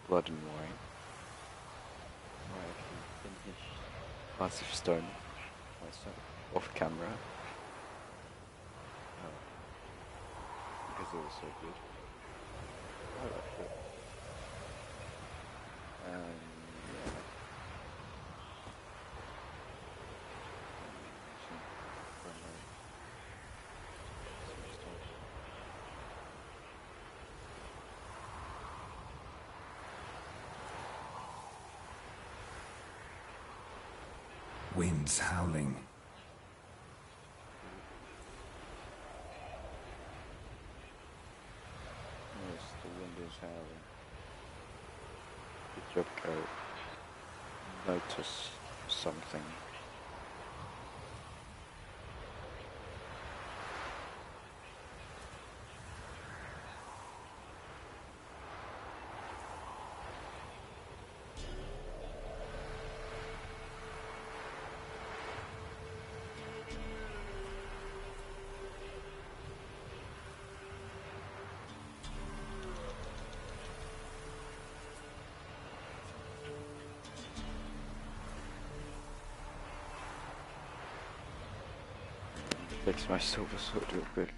Blood and Wine. I actually finished Hearts of Stone myself off camera because it was so good. I liked it. Yeah. Some stuff. Winds howling. Yes, the wind is howling. Good job, Carrot. Notice something. Fix my silver sword real quick.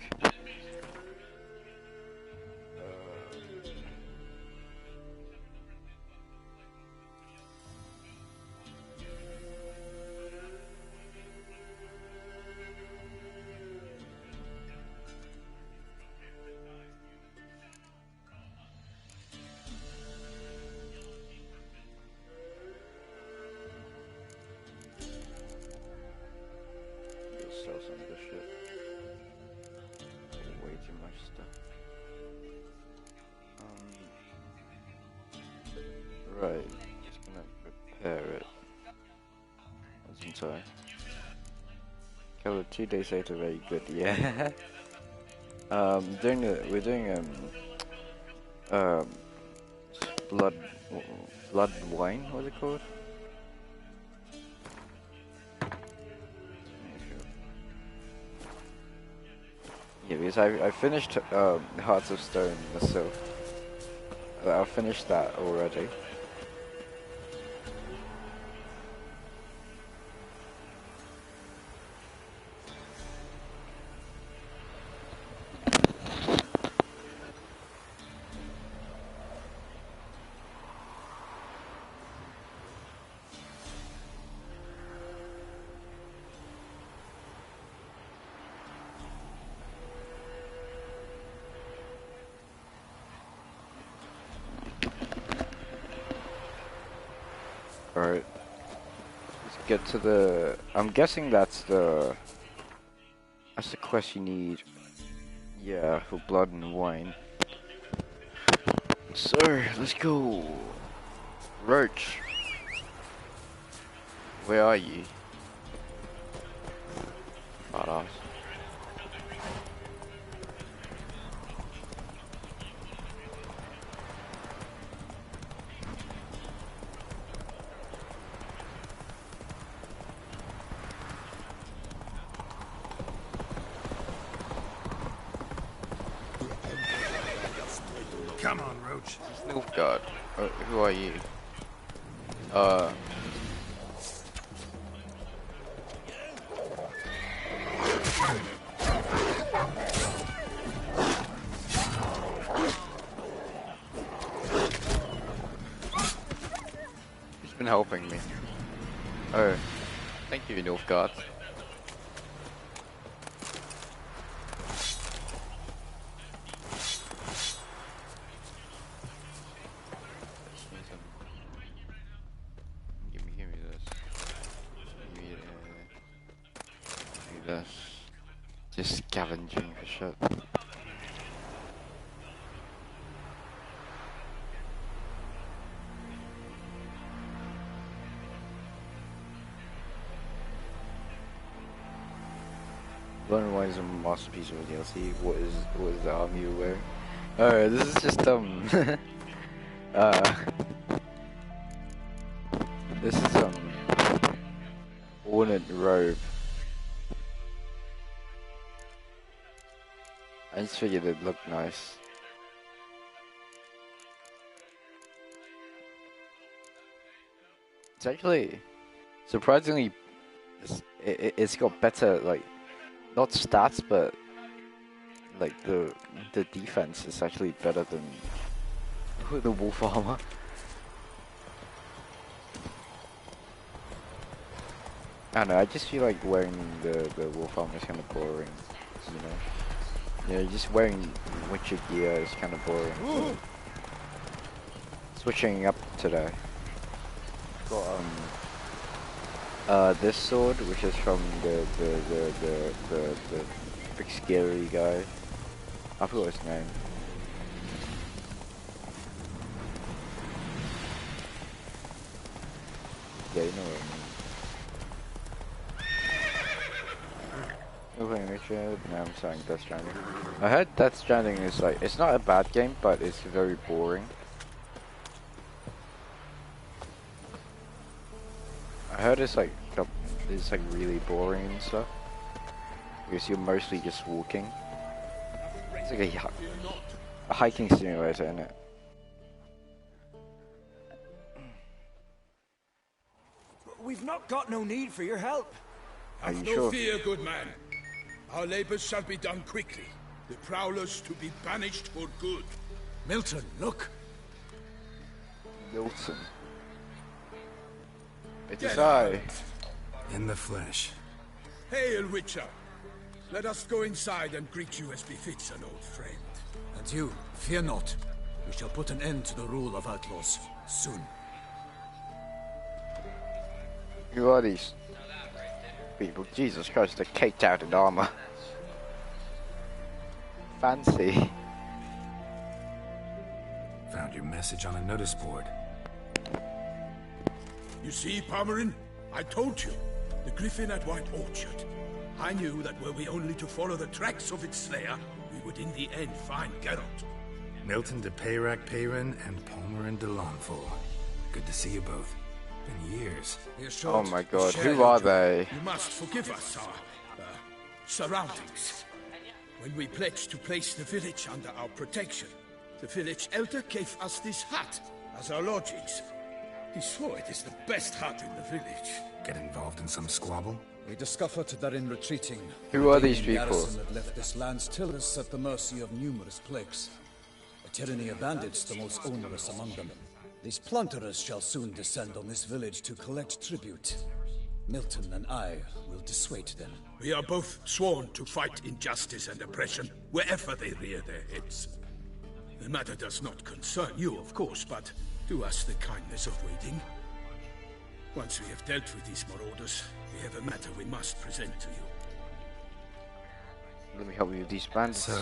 Sell some of this shit. Way too much stuff. Right. Just gonna prepare it. Wasn't I? Covered 2 days later, very good, yeah. We're doing um blood blood wine, what's it called? Yeah, because I finished Hearts of Stone myself. I finished that already. Alright. Let's get to the... I'm guessing that's the quest you need. Yeah, for blood and wine. So, let's go. Roach. Where are you? Badass. Come on, Roach. Oh god. Who are you? He's been helping me. Oh. Thank you, Nilfgaard. Give me this. Give me this. Just scavenging for shit. Blood and Wine is a masterpiece of a DLC. What is the army you're wearing? Oh, this is just this is ornate robe. I just figured it'd look nice. It's actually surprisingly, it's got better, like, not stats, but like the defense is actually better than the wolf armor. I don't know, I just feel like wearing the wolf armor is kind of boring, you know? Yeah, just wearing Witcher gear is kind of boring. Ooh. Switching up today. Got this sword, which is from the big scary guy. I forgot his name. Yeah, you know what I mean. Okay, Richard. Now I'm saying Death Stranding. I heard Death Stranding is like, it's not a bad game, but it's very boring. I heard it's like really boring and stuff. Because you're mostly just walking. It's like a hiking simulator, isn't it? We've not got no need for your help. Are you Have sure? no fear, good man. Our labors shall be done quickly. The prowlers to be banished for good. Milton, look. Milton. It is I. In the flesh. Hail, Witcher. Let us go inside and greet you as befits an old friend. And you, fear not. We shall put an end to the rule of outlaws soon. Who are these people? Jesus Christ, they're caked out in armor. Fancy. Found your message on a notice board. You see, Palmerin? I told you. The griffin at White Orchard. I knew that were we only to follow the tracks of its slayer, we would in the end find Geralt. Milton de Peyrac-Peyrin and Palmerin de Lawnfall. Good to see you both. Been years. Oh my god, who are they? You must forgive us our surroundings. When we pledged to place the village under our protection, the village elder gave us this hut as our lodgings. He swore it is the best hut in the village. Get involved in some squabble? We discovered that in retreating, Who are the these people? garrison had left this land's tillers at the mercy of numerous plagues. A tyranny of bandits, the most onerous among them. These plunderers shall soon descend on this village to collect tribute. Milton and I will dissuade them. We are both sworn to fight injustice and oppression wherever they rear their heads. The matter does not concern you, of course, but do us the kindness of waiting. Once we have dealt with these marauders, we have a matter we must present to you. Let me help you with these bandits. So,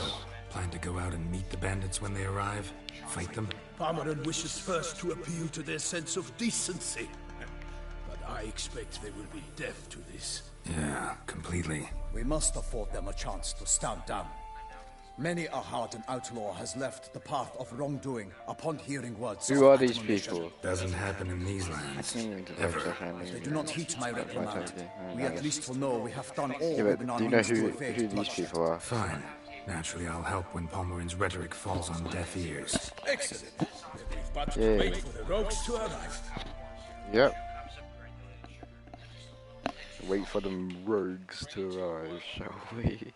plan to go out and meet the bandits when they arrive? Fight them? Palmerin wishes first to appeal to their sense of decency. But I expect they will be deaf to this. Yeah, completely. We must afford them a chance to stand down. Many a hardened outlaw has left the path of wrongdoing upon hearing words. Who are these people? Doesn't happen in these lands. Ever. They do not heed my reprimand. We at least will know we have done all Yeah, within but our do you know means to who evade these bloodshed. people are? Fine. Naturally, I'll help when Palmerin's rhetoric falls on deaf ears. Excellent. Then we've but to Yeah. wait for the rogues to arrive. Yep. Wait for the rogues to arrive, shall we?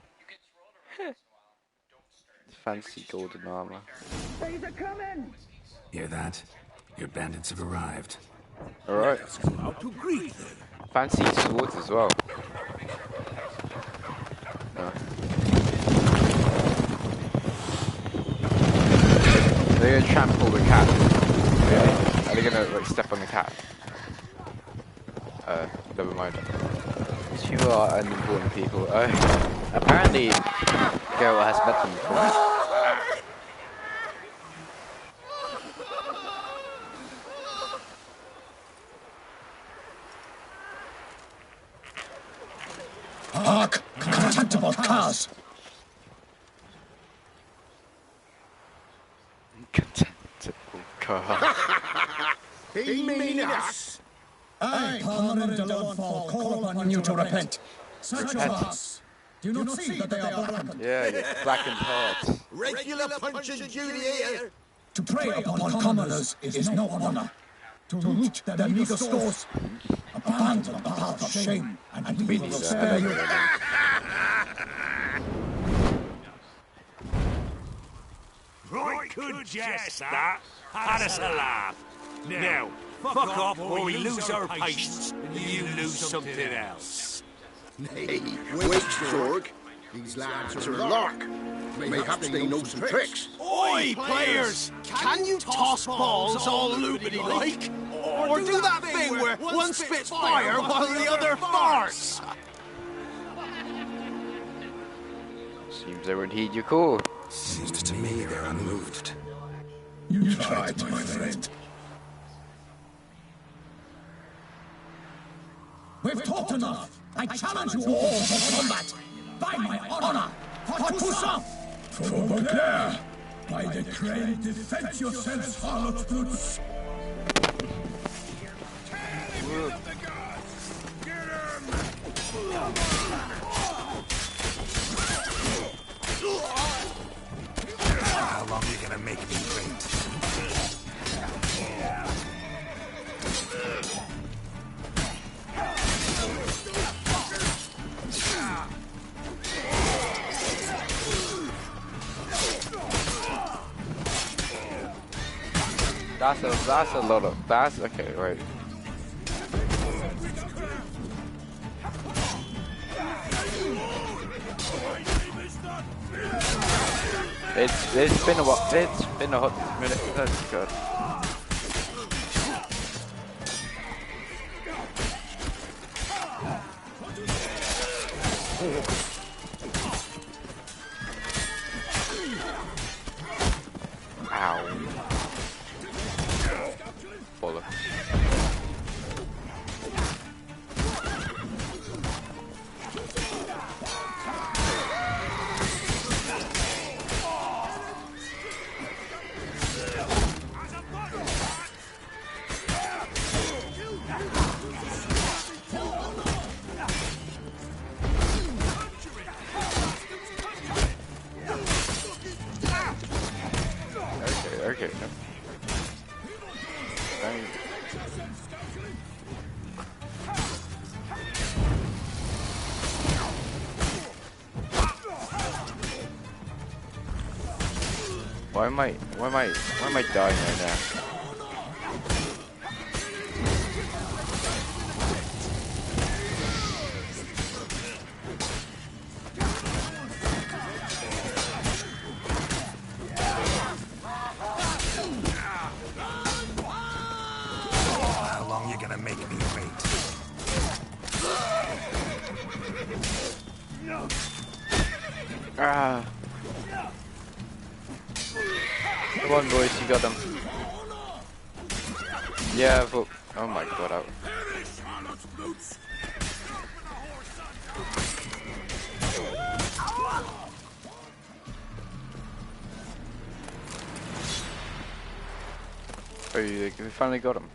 Fancy golden armor. Hear that? Your bandits have arrived. Alright. Let's go out to greet them. Fancy swords as well. Oh. They're gonna trample the cat. Yeah. Are they gonna like step on the cat? Never mind. These people are unimportant people. Apparently, Geralt has met them before. Hark! Contemptible curs! Contemptible car. They mean us. I, Palmerin de Lawnfall, call upon you to repent. Search your hearts. Do you not see that they are blackened? Yeah, blackened hearts. Regular punch and duty here. To prey upon commoners is no honor. To loot their meager stores. Abandon the path of shame, and we will spare you. Right, good jest, that. Had us a laugh. Now, fuck off or we lose our patience and you lose something else. Hey, wait, Zorg. These lads are lark. Mayhaps they know some tricks. Oi, players! Can you toss balls all loopity-like? Or do that thing where one spits fire while the other farts? Seems they would heed your call. Seems to me they're unmoved. You tried, my friend. We've talked enough. I challenge you all to combat. By my honor, for Toussaint! For Beauclair! By the crane, defend yourselves, harlot brutes! How long are you gonna make me wait? That's a lot of, that's, okay, right. It's been a while, it's been a hot minute, that's good. Ow. Bollocks. Okay. Why am I dying right now? How long you gonna make me wait? Ah. Come on, boys, you got them. Yeah, but oh my god, out. Oh, we finally got him.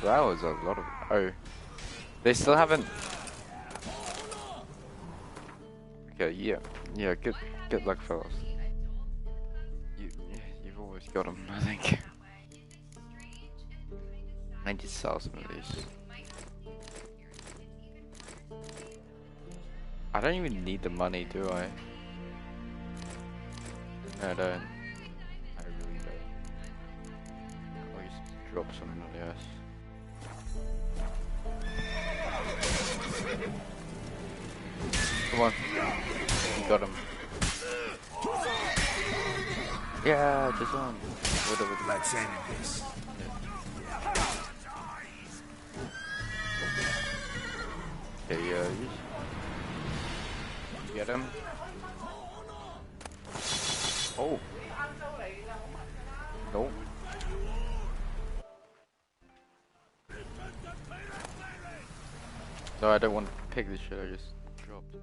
That was a lot of. Oh, they still haven't. Okay, yeah. Good luck, fellas. You've always got them, I think. I need to sell some of these. I don't even need the money, do I? No, I don't. I really don't. I'll just drop some of this. Come on. You got him. Yeah, just on. Whatever. Let's end this. Okay, you get him. Oh. Nope. No, I don't want to pick this shit, I just dropped.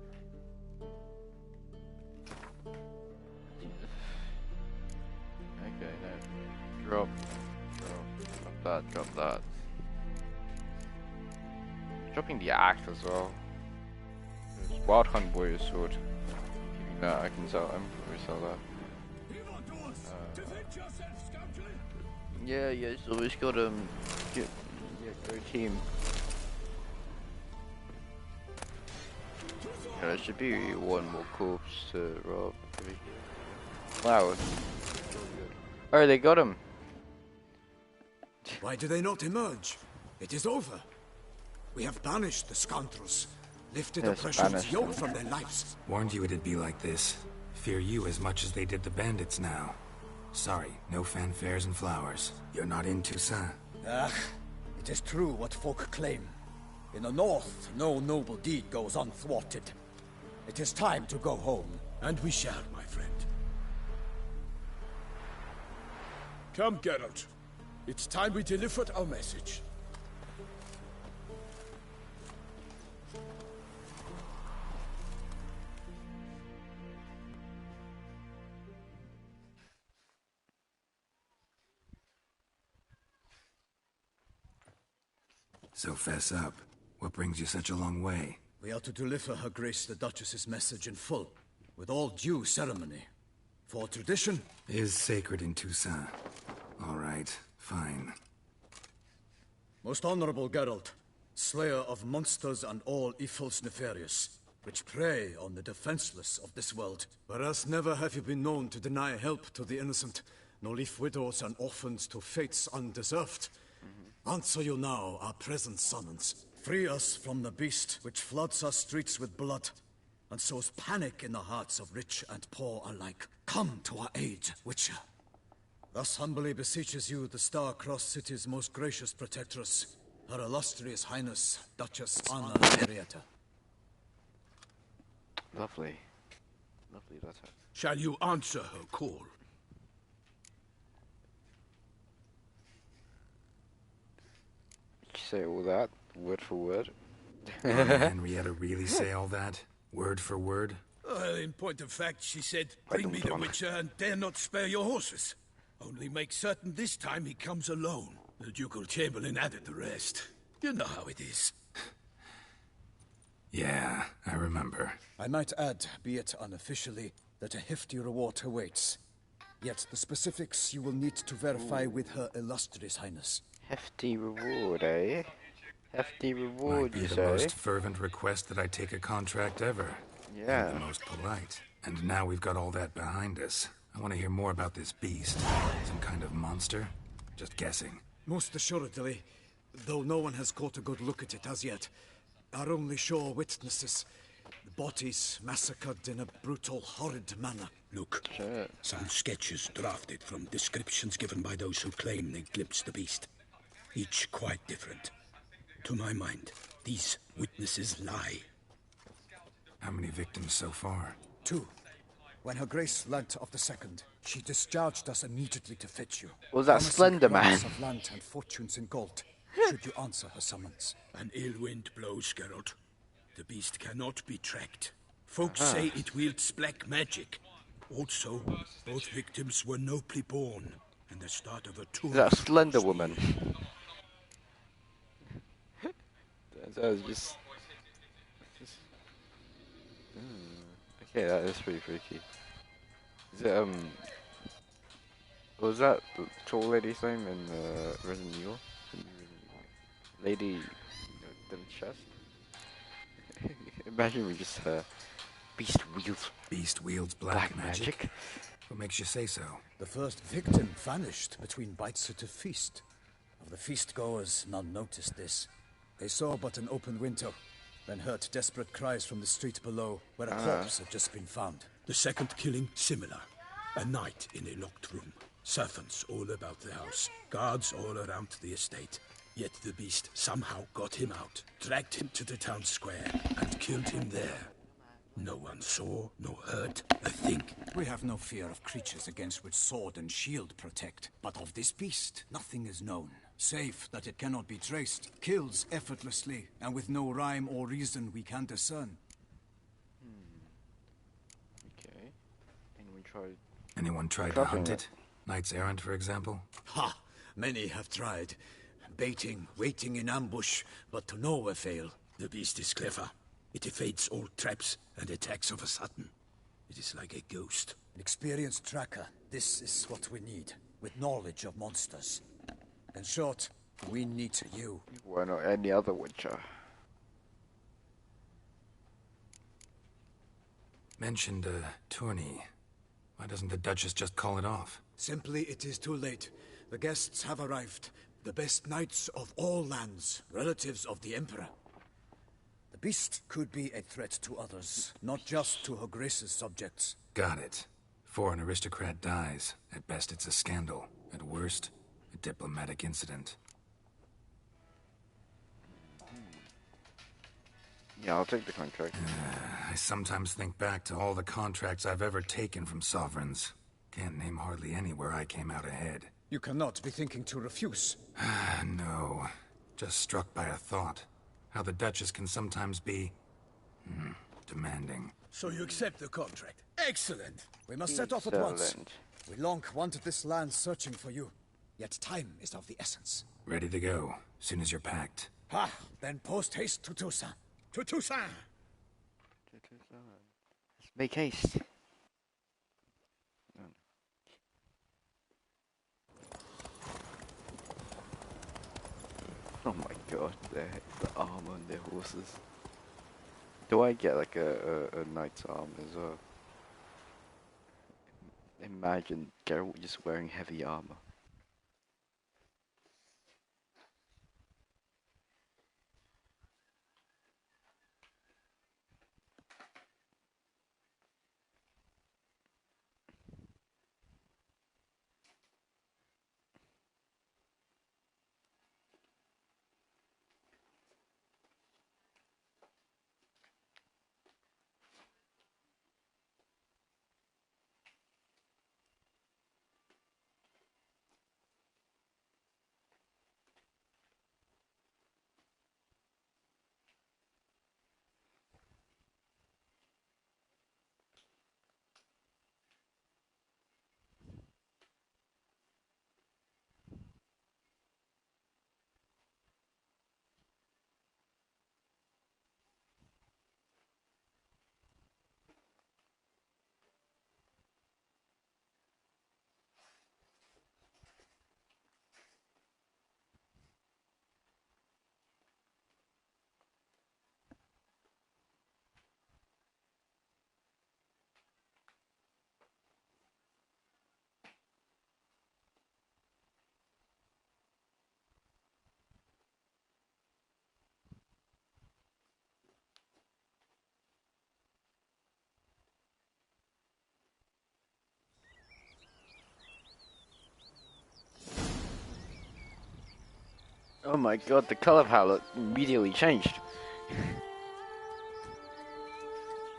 Okay, no. Drop that. Dropping the axe as well. There's Wild Hunt Warrior Sword. Keeping that, I can sell, I'm probably sell that. Yeah, so we've got go team. Yeah, there should be one more corpse to rob. Wow. Oh, they got him. Why do they not emerge? It is over. We have banished the scoundrels, lifted oppression's yoke from their lives. Warned you it'd be like this. Fear you as much as they did the bandits now. Sorry, no fanfares and flowers. You're not in Toussaint. Ah, it is true what folk claim. In the north, no noble deed goes unthwarted. It is time to go home. And we shall, my friend. Come, Geralt. It's time we delivered our message. So fess up. What brings you such a long way? We are to deliver Her Grace the Duchess's message in full, with all due ceremony. For tradition is sacred in Toussaint. All right, fine. Most honorable Geralt, slayer of monsters and all evils nefarious, which prey on the defenseless of this world. Whereas never have you been known to deny help to the innocent, nor leave widows and orphans to fates undeserved. Answer you now our present summons. Free us from the beast which floods our streets with blood, and sows panic in the hearts of rich and poor alike. Come to our aid, Witcher. Thus humbly beseeches you the Star-Crossed City's most gracious protectress, Her Illustrious Highness, Duchess Anna Henrietta. Lovely. Lovely letter. Shall you answer her call? Did you say all that, word for word? Did Henrietta really say all that? Word for word? In point of fact, she said, bring me the Witcher and dare not spare your horses. Only make certain this time he comes alone. The Ducal Chamberlain added the rest. You know how it is. Yeah, I remember. I might add, be it unofficially, that a hefty reward awaits. Yet the specifics you will need to verify with Her Illustrious Highness. Hefty reward, eh? Hefty reward, Might be you the say? most fervent request that I take a contract ever. Yeah. And the most polite. And now we've got all that behind us. I want to hear more about this beast. Some kind of monster? Just guessing. Most assuredly, though no one has caught a good look at it as yet. Our only sure witnesses. The bodies massacred in a brutal, horrid manner. Look, some sketches drafted from descriptions given by those who claim they glimpsed the beast. Each quite different. To my mind, these witnesses lie. How many victims so far? 2. When Her Grace learnt of the second, she discharged us immediately to fetch you. Was that Slender Man? Of land and fortunes in gold, should you answer her summons. An ill wind blows, Geralt. The beast cannot be tracked. Folks say it wields black magic. Also, both victims were nobly born, and the start of a tour. Is that a Slender Woman? That was just... Okay, that is pretty freaky. Is it, was that the tall lady's name in Resident Evil? Lady Chest? Imagine we just, Beast wields black magic? What makes you say so? The first victim vanished between bites at a feast. Of the feast-goers, none noticed this. They saw but an open window, then heard desperate cries from the street below, where a corpse had just been found. The second killing, similar. A night in a locked room. Servants all about the house. Guards all around the estate. Yet the beast somehow got him out, dragged him to the town square, and killed him there. No one saw, nor heard a thing. We have no fear of creatures against which sword and shield protect. But of this beast, nothing is known. Save that it cannot be traced, kills effortlessly, and with no rhyme or reason we can discern. Okay. Anyone tried to hunt it? Knights errant, for example? Ha! Many have tried. Baiting, waiting in ambush, but to no avail. The beast is clever. It evades all traps and attacks of a sudden. It is like a ghost. An experienced tracker. This is what we need, with knowledge of monsters. In short, we need you. Why not any other Witcher? Mentioned a tourney. Why doesn't the Duchess just call it off? Simply, it is too late. The guests have arrived. The best knights of all lands, relatives of the Emperor. The beast could be a threat to others, not just to Her Grace's subjects. Got it. Before an aristocrat dies, at best it's a scandal. At worst, a diplomatic incident. Yeah, I'll take the contract. I sometimes think back to all the contracts I've ever taken from sovereigns. Can't name hardly any where I came out ahead. You cannot be thinking to refuse. No. Just struck by a thought. How the Duchess can sometimes be... demanding. So you accept the contract. Excellent. We must set off at once. We long wanted this land searching for you. Yet time is of the essence. Ready to go, soon as you're packed. Then post haste to Toussaint. To Toussaint. Let's make haste. Oh my god, the armor on their horses. Do I get like a knight's arm as well? Imagine Geralt just wearing heavy armor. Oh my god, the color palette immediately changed.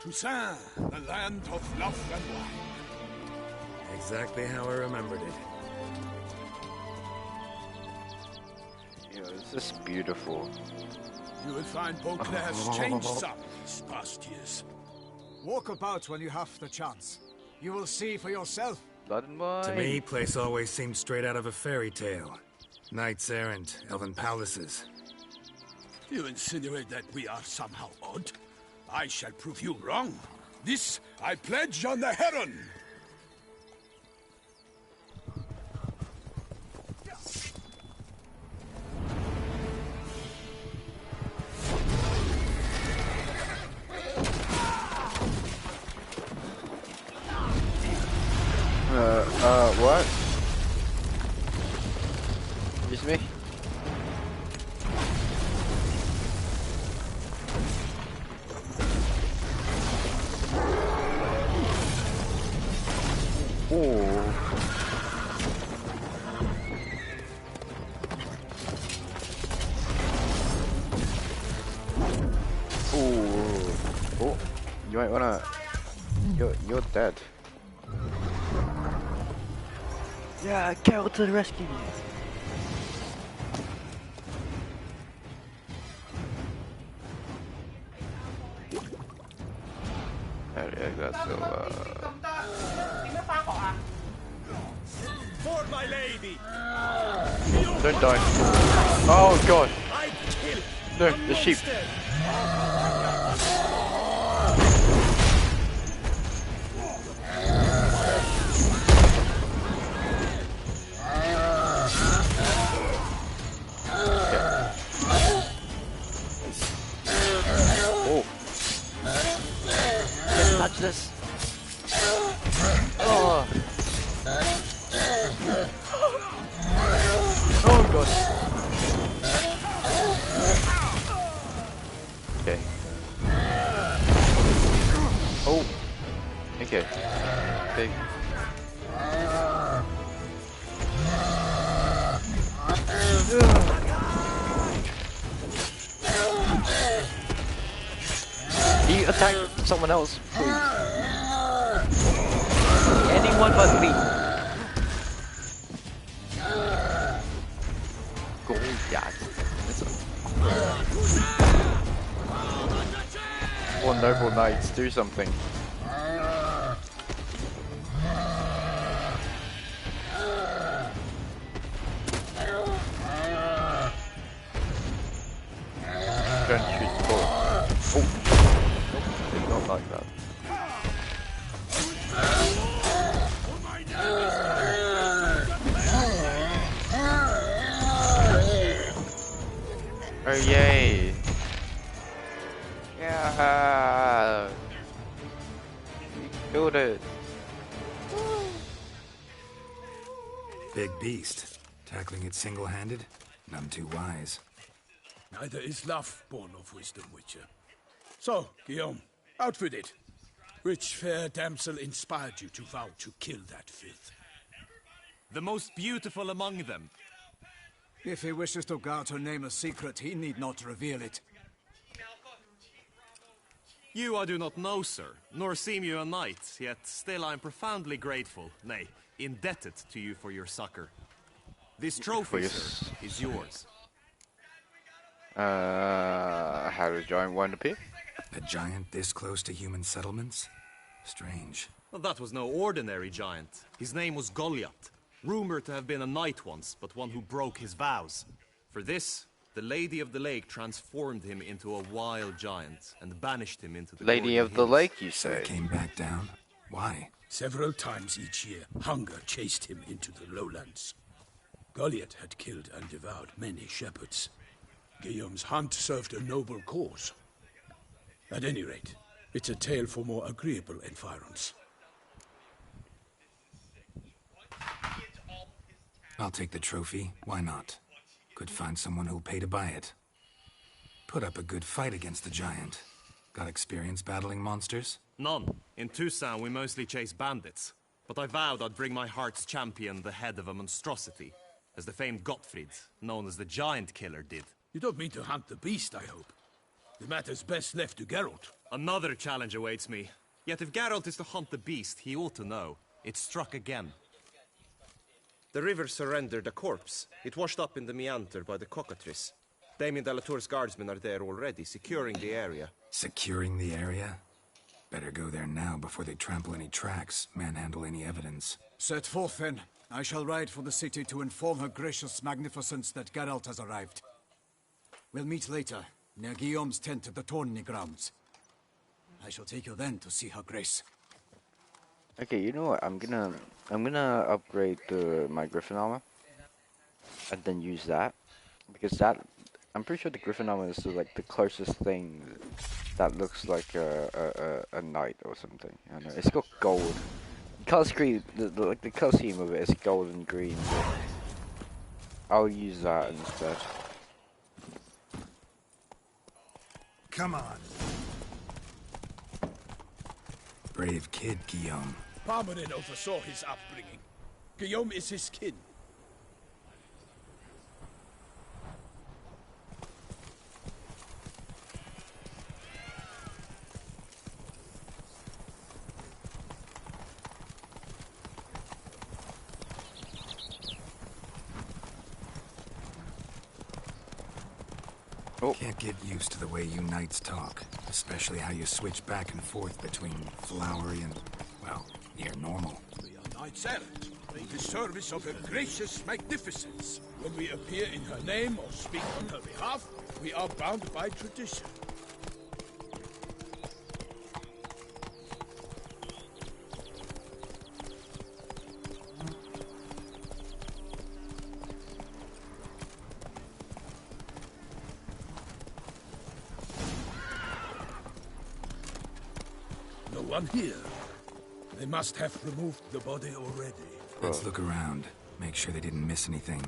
Toussaint, the land of love and wine. Exactly how I remembered it. Yeah, this is beautiful. You will find Beauclair has changed some these past years. Walk about when you have the chance. You will see for yourself. Blood and wine. To me, place always seemed straight out of a fairy tale. Knights errant, elven palaces. You insinuate that we are somehow odd? I shall prove you wrong. This I pledge on the Heron. What? Excuse me? Oh. Oh, you might wanna. You're dead. Yeah, Carol to the rescue. That's For my lady. Don't die. Oh god. No, the sheep. touch this. Oh. Oh god. Okay. Oh. Okay. Big. He attacked someone else, please. Anyone but me. Goliath. One noble knights, do something. Don't shoot the ball. Oh. Did not like that. Oh yay! Yeah! You killed it! Big beast. Tackling it single-handed? None too wise. Neither is love born of wisdom, Witcher. So, Guillaume, out with it. Which fair damsel inspired you to vow to kill that filth? The most beautiful among them. If he wishes to guard her name a secret, he need not reveal it. You I do not know, sir, nor seem you a knight, yet still I am profoundly grateful, nay, indebted to you for your succor. This trophy, sir, is yours. How did a giant wind appear? A giant this close to human settlements? Strange. Well, that was no ordinary giant. His name was Goliath, rumored to have been a knight once, but one who broke his vows. For this, the Lady of the Lake transformed him into a wild giant and banished him into the Lady of the Lake, you say? Came back down? Why? Several times each year, hunger chased him into the lowlands. Goliath had killed and devoured many shepherds. Guillaume's hunt served a noble cause. At any rate, it's a tale for more agreeable environs. I'll take the trophy. Why not? Could find someone who'll pay to buy it. Put up a good fight against the giant. Got experience battling monsters? None. In Toussaint we mostly chase bandits. But I vowed I'd bring my heart's champion the head of a monstrosity, as the famed Gottfried, known as the Giant Killer, did. You don't mean to hunt the beast, I hope. The matter's best left to Geralt. Another challenge awaits me. Yet if Geralt is to hunt the beast, he ought to know. It struck again. The river surrendered a corpse. It washed up in the meander by the cockatrice. Damien de la Tour's guardsmen are there already, securing the area. Securing the area? Better go there now before they trample any tracks, manhandle any evidence. Set forth then. I shall ride for the city to inform her gracious magnificence that Geralt has arrived. We'll meet later, near Guillaume's tent at the Tourney grounds. I shall take you then to see her grace. Okay, you know what? I'm gonna upgrade my Griffin armor, and then use that, because I'm pretty sure the Griffin armor is like the closest thing that looks like a knight or something. I don't know. It's got gold. The color scheme, the color scheme of it is gold and green. So I'll use that instead. Come on. Brave kid, Guillaume. Parmanin oversaw his upbringing. Guillaume is his kin. Can't get used to the way you knights talk, especially how you switch back and forth between flowery and, well, near normal. We are knights errant, in the service of her gracious magnificence. When we appear in her name or speak on her behalf, we are bound by tradition. one here. They must have removed the body already. Let's look around. Make sure they didn't miss anything.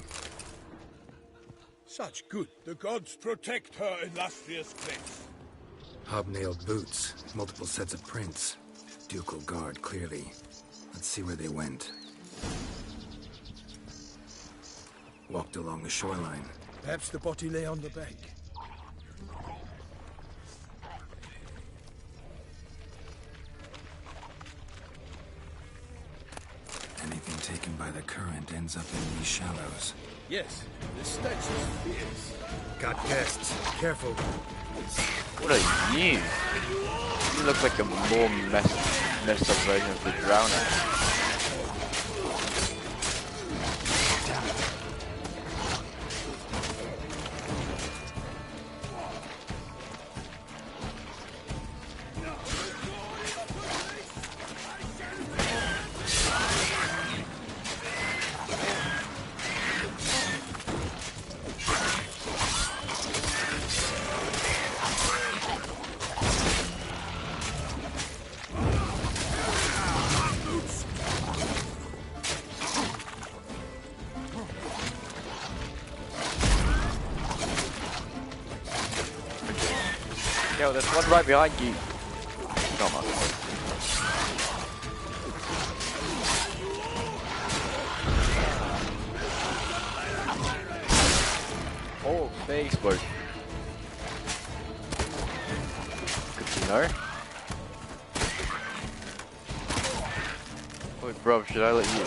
Such good. The gods protect her illustrious place. Hobnailed boots, multiple sets of prints. Ducal guard, clearly. Let's see where they went. Walked along the shoreline. Perhaps the body lay on the bank. Anything taken by the current ends up in these shallows. Yes, the stench is fierce. Got guests. Careful. What are you? You look like a more messed up version of the Drowner. Yo, there's one right behind you. Come on. Oh, they explode. Good to know. Wait, bro, should I let you?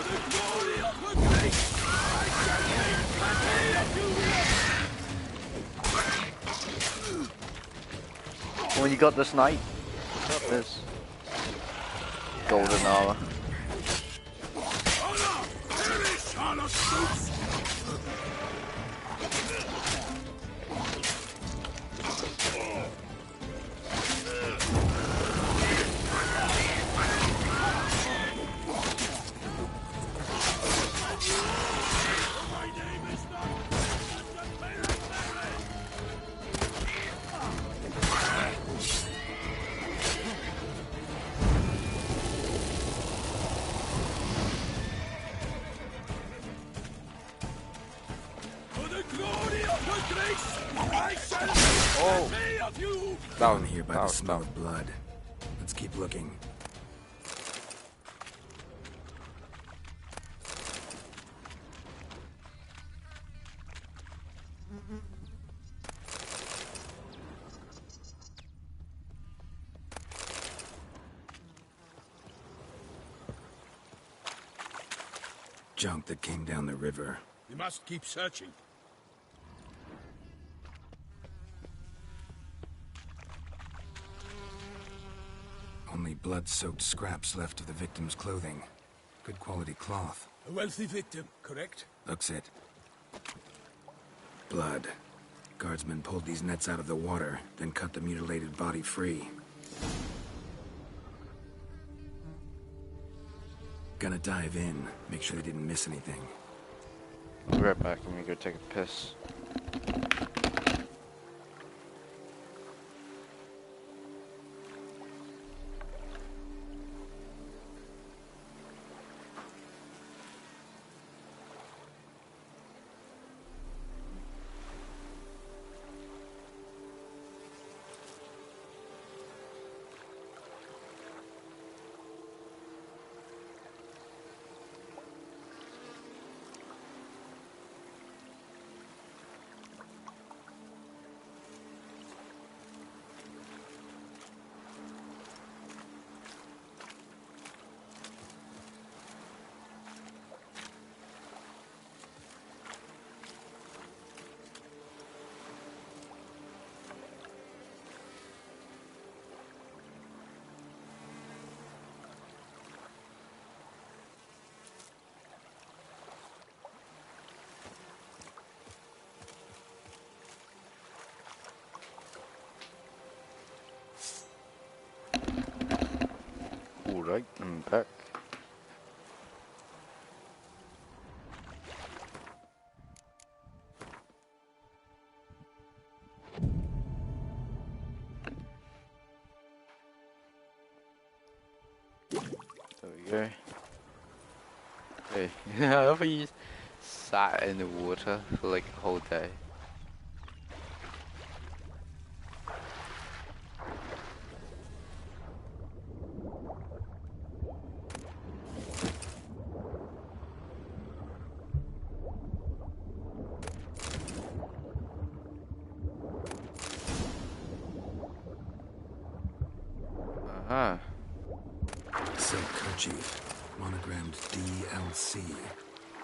Oh, you got this knight. Got this. Golden armor. Down here by the smell of blood. Let's keep looking. Junk that came down the river. We must keep searching. Only blood-soaked scraps left of the victim's clothing. Good quality cloth. A wealthy victim, correct? Looks it. Blood. Guardsmen pulled these nets out of the water, then cut the mutilated body free. Gonna dive in, make sure they didn't miss anything. I'll be right back. I'm gonna go take a piss. Alright, I'm back. There we go. Okay, I love how you sat in the water for like a whole day. Silk kerchief, monogrammed DLC.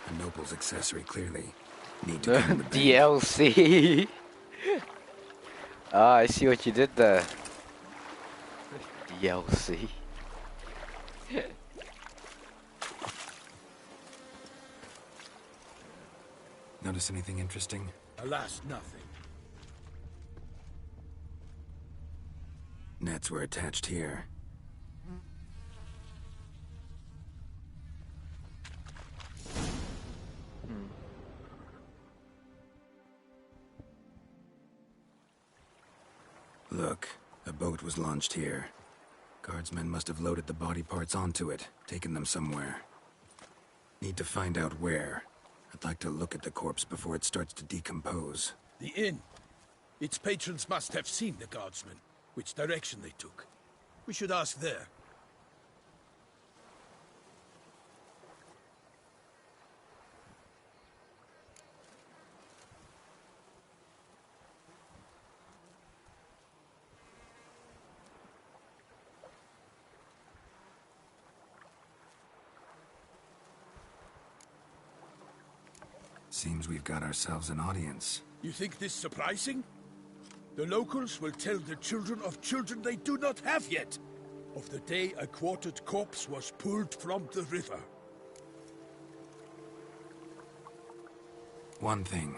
A noble's accessory, clearly. Need to come to DLC. Ah, I see what you did there. DLC. Notice anything interesting? Alas, nothing. Nets were attached here. Look, a boat was launched here. Guardsmen must have loaded the body parts onto it, taken them somewhere. Need to find out where. I'd like to look at the corpse before it starts to decompose. The inn. Its patrons must have seen the guardsmen, which direction they took. We should ask there. Seems we've got ourselves an audience. You think this surprising? The locals will tell the children of children they do not have yet, of the day a quartered corpse was pulled from the river. One thing.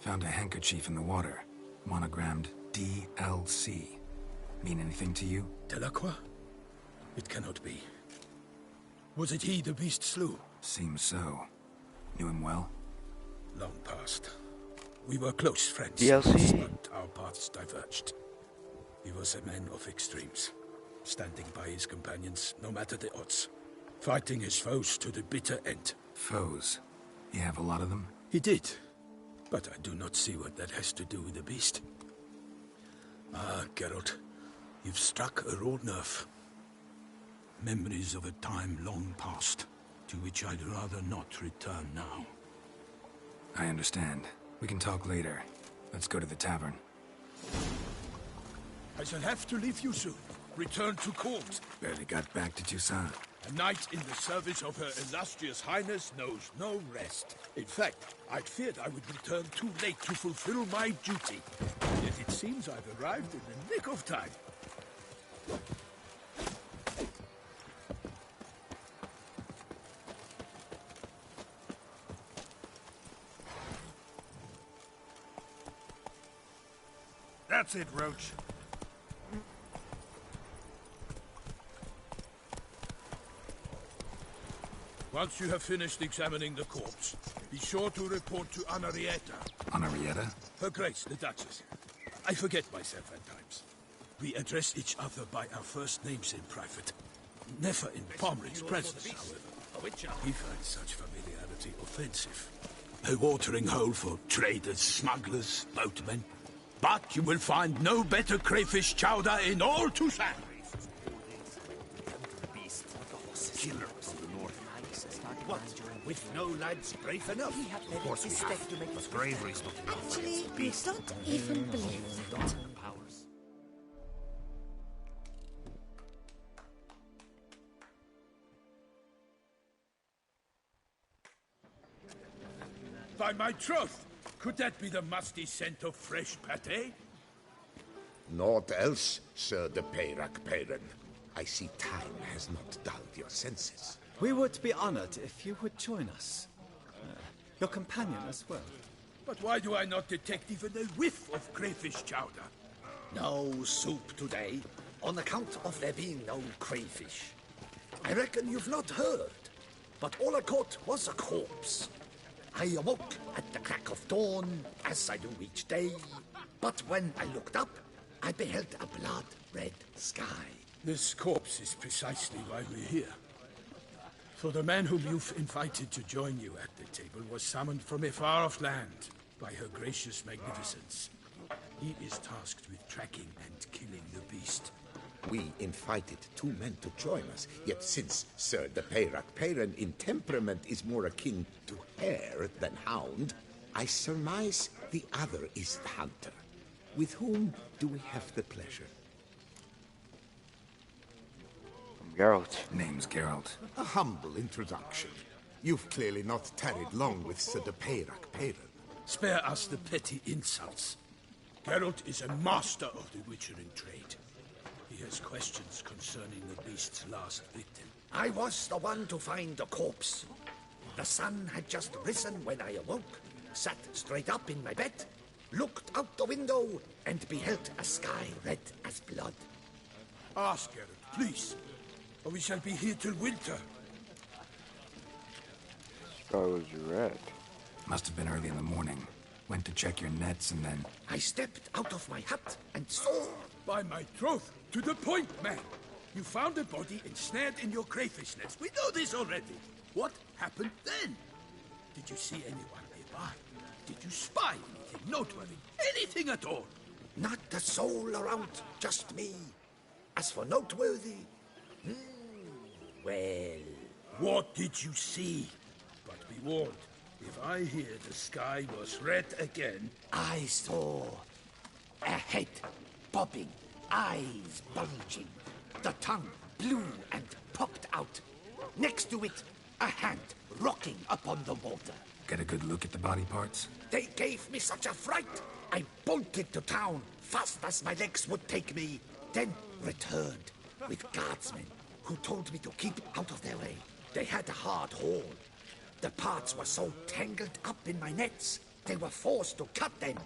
Found a handkerchief in the water. Monogrammed DLC. Mean anything to you? Delacroix? It cannot be. Was it he the beast slew? Seems so. Knew him well? Long past. We were close friends. DLC? But our paths diverged. He was a man of extremes, standing by his companions no matter the odds, fighting his foes to the bitter end. Foes? You have a lot of them? He did, but I do not see what that has to do with the beast. Ah, Geralt, you've struck a raw nerve. Memories of a time long past, to which I'd rather not return now. I understand. We can talk later. Let's go to the tavern. I shall have to leave you soon. Return to court. Barely got back to Toussaint. A knight in the service of Her Illustrious Highness knows no rest. In fact, I feared I would return too late to fulfill my duty. Yet it seems I've arrived in the nick of time. That's it, Roach. Once you have finished examining the corpse, be sure to report to Anarietta. Anarietta? Her Grace, the Duchess. I forget myself at times. We address each other by our first names in private. Never in Pomrick's presence, however. We find such familiarity offensive. A watering hole for traders, smugglers, boatmen. But you will find no better crayfish chowder in all Toussaint. Killer from the north. What? With no lads brave enough? Of course we have. But bravery's not enough. Actually, we don't even believe that. By my troth, could that be the musty scent of fresh pâté? Naught else, Sir de Peyrac Peyran. I see time has not dulled your senses. We would be honored if you would join us. Your companion as well. But why do I not detect even a whiff of crayfish chowder? No soup today, on account of there being no crayfish. I reckon you've not heard, but all I caught was a corpse. I awoke at the crack of dawn, as I do each day, but when I looked up, I beheld a blood-red sky. This corpse is precisely why we're here. For the man whom you've invited to join you at the table was summoned from a far-off land by her gracious magnificence. He is tasked with tracking and killing the beast. We invited 2 men to join us, yet since Sir the Peyrac Peyran in temperament is more akin to hare than hound, I surmise the other is the hunter. With whom do we have the pleasure? Geralt. Name's Geralt. A humble introduction. You've clearly not tarried long with Sir the Peyrac Peyran. Spare us the petty insults. Geralt is a master of the witchering trade. He has questions concerning the beast's last victim. I was the one to find the corpse. The sun had just risen when I awoke, sat straight up in my bed, looked out the window, and beheld a sky red as blood. Ask Geralt, please, or we shall be here till winter. Sky was red. Must have been early in the morning. Went to check your nets and then... I stepped out of my hut and saw... By my troth, to the point, man. You found a body ensnared in your crayfish nets. We know this already. What happened then? Did you see anyone nearby? Did you spy anything noteworthy? Anything at all? Not a soul around, just me. As for noteworthy... well... What did you see? But be warned, if I hear the sky was red again... I saw a head bobbing, eyes bulging, the tongue blue and popped out. Next to it, a hand rocking upon the water. Get a good look at the body parts? They gave me such a fright. I bolted to town fast as my legs would take me, then returned with guardsmen who told me to keep out of their way. They had a hard haul. The parts were so tangled up in my nets, they were forced to cut them.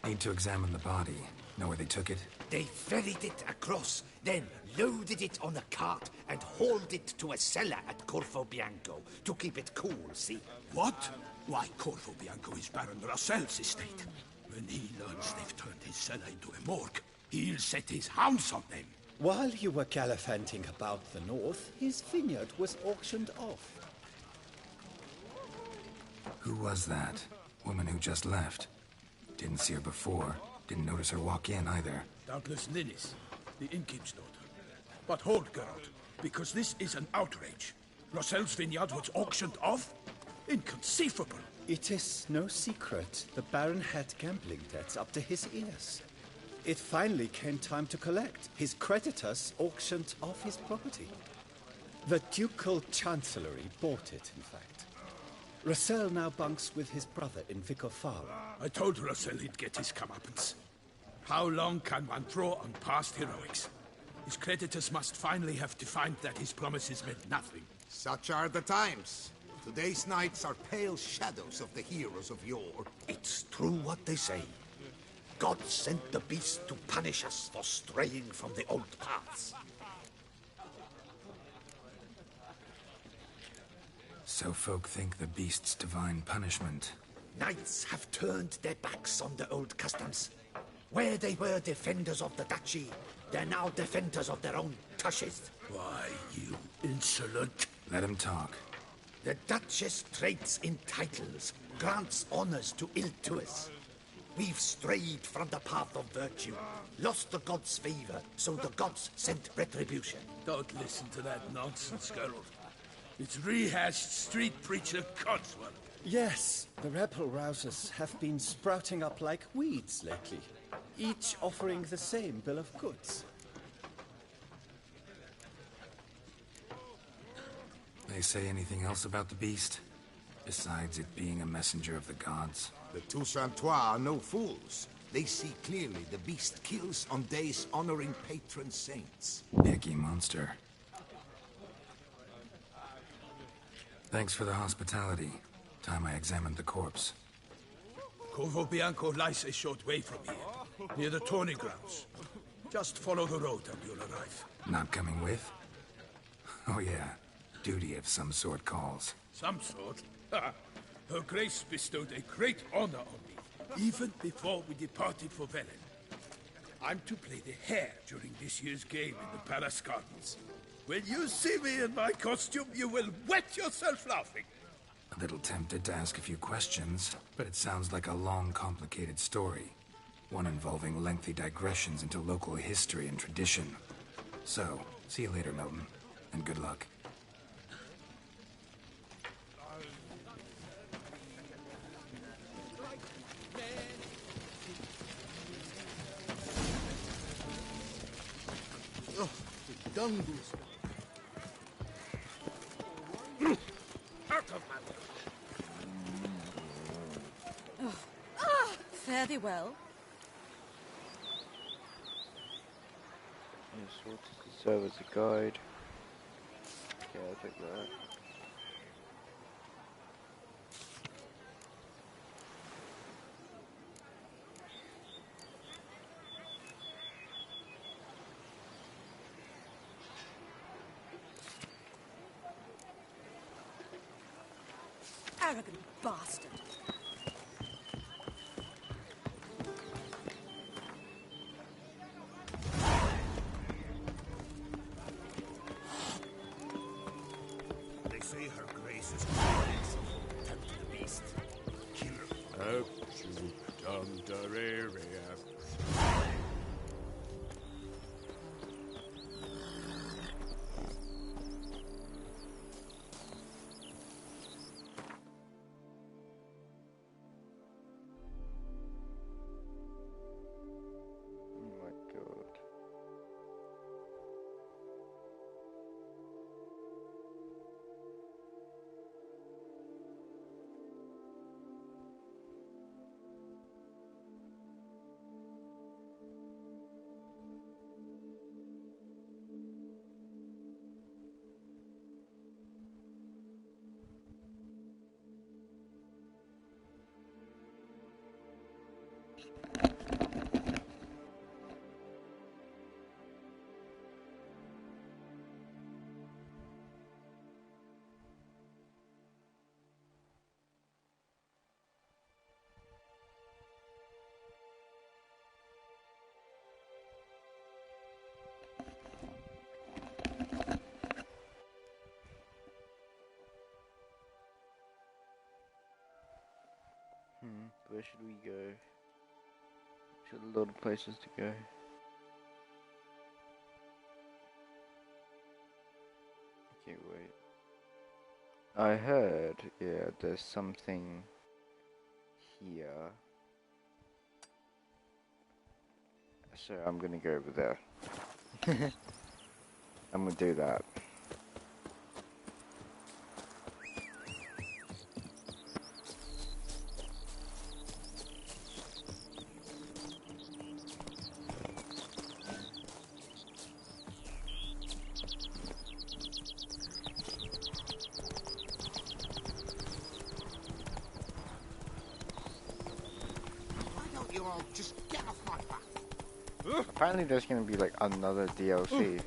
Need to examine the body. Know where they took it? They ferried it across, then loaded it on a cart and hauled it to a cellar at Corvo Bianco to keep it cool, see? What? Why, Corvo Bianco is Baron Rossel's estate. When he learns they've turned his cellar into a morgue, he'll set his hounds on them. While you were gallivanting about the north, his vineyard was auctioned off. Who was that? Woman who just left. Didn't see her before. Didn't notice her walk in either. Doubtless Ninnis, the innkeep's daughter. But hold, Geralt, because this is an outrage. Rossel's vineyard was auctioned off? Inconceivable. It is no secret the Baron had gambling debts up to his ears. It finally came time to collect. His creditors auctioned off his property. The Ducal Chancellery bought it, in fact. Rossel now bunks with his brother in Vicar Farm. I told Rossel he'd get his comeuppance. How long can one throw on past heroics? His creditors must finally have defined that his promises meant nothing. Such are the times. Today's knights are pale shadows of the heroes of yore. It's true what they say. God sent the beast to punish us for straying from the old paths. So folk think the beast's divine punishment. Knights have turned their backs on the old customs. Where they were defenders of the duchy, they're now defenders of their own tushes. Why, you insolent... Let him talk. The Duchess trades in titles, grants honors to ill-doers. We've strayed from the path of virtue, lost the gods' favor, so the gods sent retribution. Don't listen to that nonsense, Geralt. It's rehashed street preacher Codswell. Yes, the rebel rousers have been sprouting up like weeds lately, each offering the same bill of goods. They say anything else about the beast? Besides it being a messenger of the gods? The Toussaintois are no fools. They see clearly the beast kills on days honoring patron saints. Picky monster. Thanks for the hospitality. Time I examined the corpse. Corvo Bianco lies a short way from here, near the tourney grounds. Just follow the road and you'll arrive. Not coming with? Oh yeah, duty of some sort calls. Some sort? Ha! Her Grace bestowed a great honor on me, even before we departed for Velen. I'm to play the hare during this year's game in the palace gardens. When you see me in my costume, you will wet yourself laughing. A little tempted to ask a few questions, but it sounds like a long, complicated story. One involving lengthy digressions into local history and tradition. So, see you later, Milton, and good luck. Oh, the dungles. Out of my way. Fare thee well. Yes, what does it serve as a guide? Yeah, I'll take that. Arrogant bastard. They say her grace is calling someone tempt the beast. Kill her. Oh my god. Where should we go? There's a lot of places to go. Okay, wait. I heard, yeah, there's something here. So I'm gonna go over there. I'm gonna do that. Just get off my back. Apparently there's gonna be like another DLC.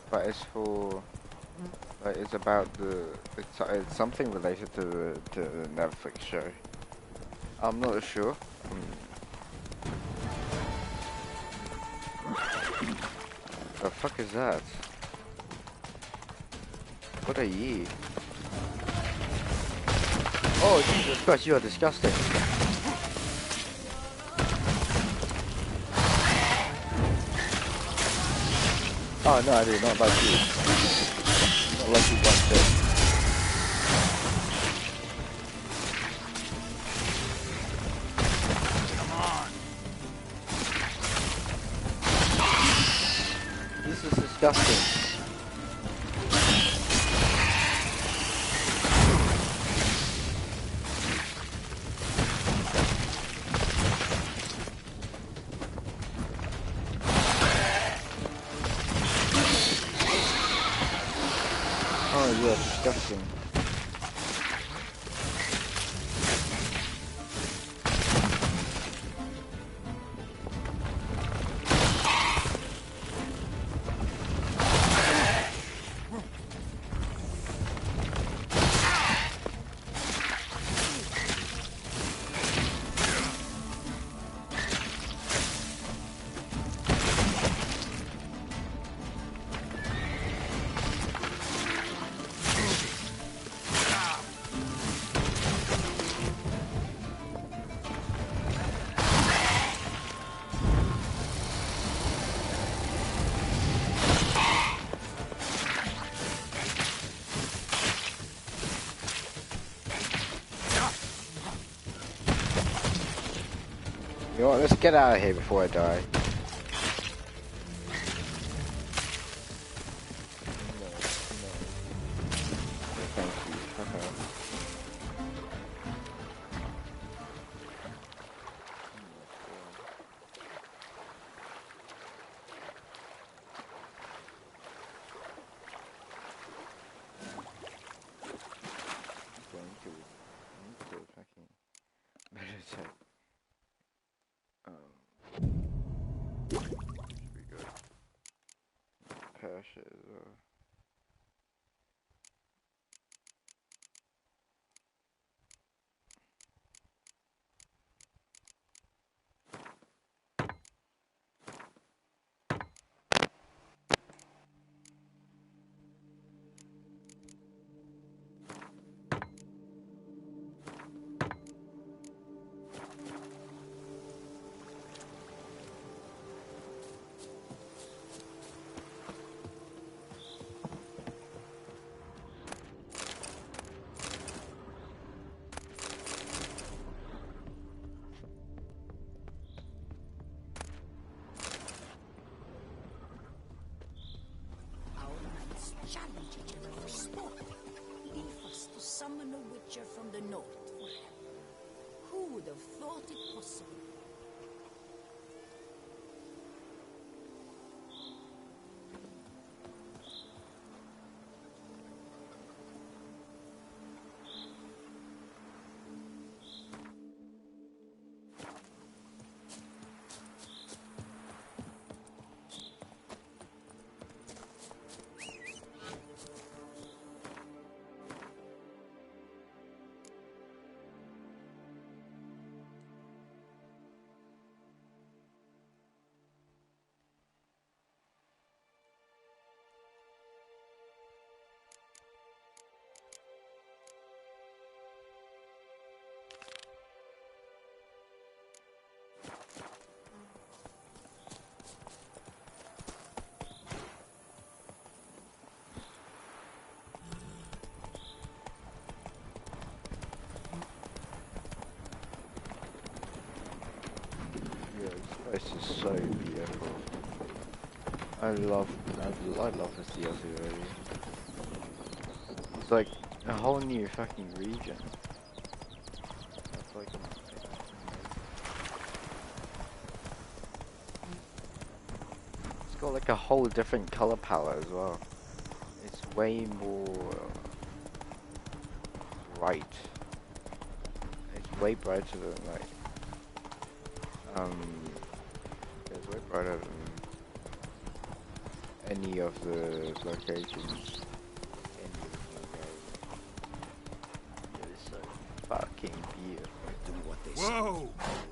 But it's for, like, it's about it's something related to the Netflix show. I'm not sure. The fuck is that? What are ye? Oh Jesus Christ, you are disgusting. Oh no, I do not like you. Not like you one bit. Come on. This is disgusting. Oh, yeah, disgusting. know what? Let's get out of here before I die. Challenge each other for sport. Leave us to summon a witcher from the north for help. Who would have thought it possible? This is so beautiful. I love this DLC already. It's like a whole new fucking region. That's like it's got like a whole different color palette as well. It's way more bright. It's way brighter than like it's way brighter than any of the locations in the game. It is so fucking beautiful. Do what they say. Whoa!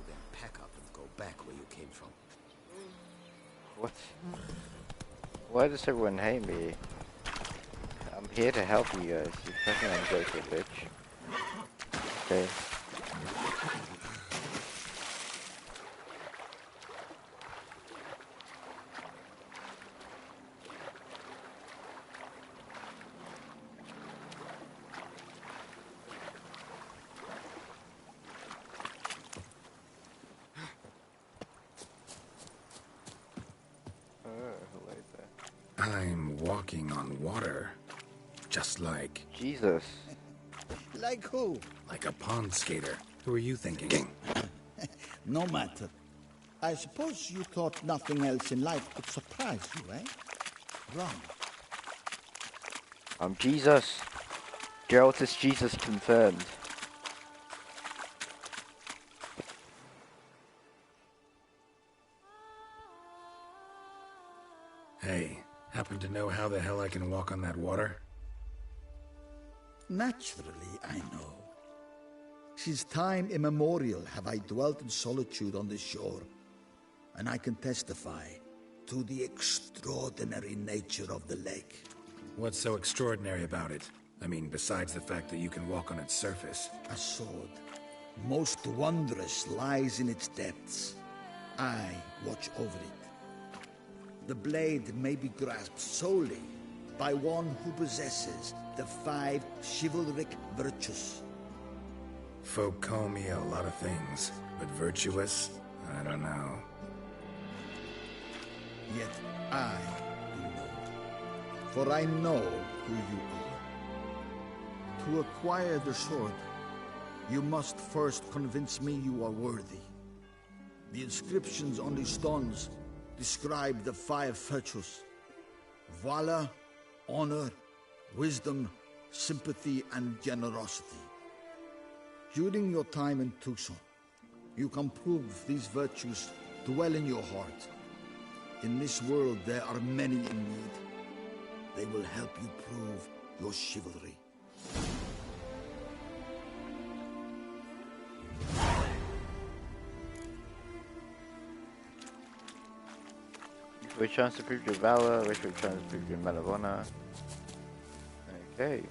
Then pack up and go back where you came from. What? Why does everyone hate me? I'm here to help you guys, you fucking ungrateful bitch. Okay. I'm walking on water. Just like... Jesus. Like who? Like a pond skater. Who are you thinking? No matter. I suppose you thought nothing else in life could surprise you, eh? Wrong. I'm Jesus. Geralt is Jesus confirmed. Hey, happen to know how the hell I can walk on that water? Naturally, I know. Since time immemorial have I dwelt in solitude on this shore, and I can testify to the extraordinary nature of the lake. What's so extraordinary about it? I mean, besides the fact that you can walk on its surface. A sword, most wondrous, lies in its depths. I watch over it. The blade may be grasped solely by one who possesses the 5 chivalric virtues. Folk call me a lot of things, but virtuous? I don't know. Yet I do know. For I know who you are. To acquire the sword, you must first convince me you are worthy. The inscriptions on the stones describe the 5 virtues: valor, honor, wisdom, sympathy, and generosity. During your time in Tucson, you can prove these virtues dwell in your heart. In this world, there are many in need. They will help you prove your chivalry. Which chance to prove your valor, which chance to prove your medal of honor. Okay.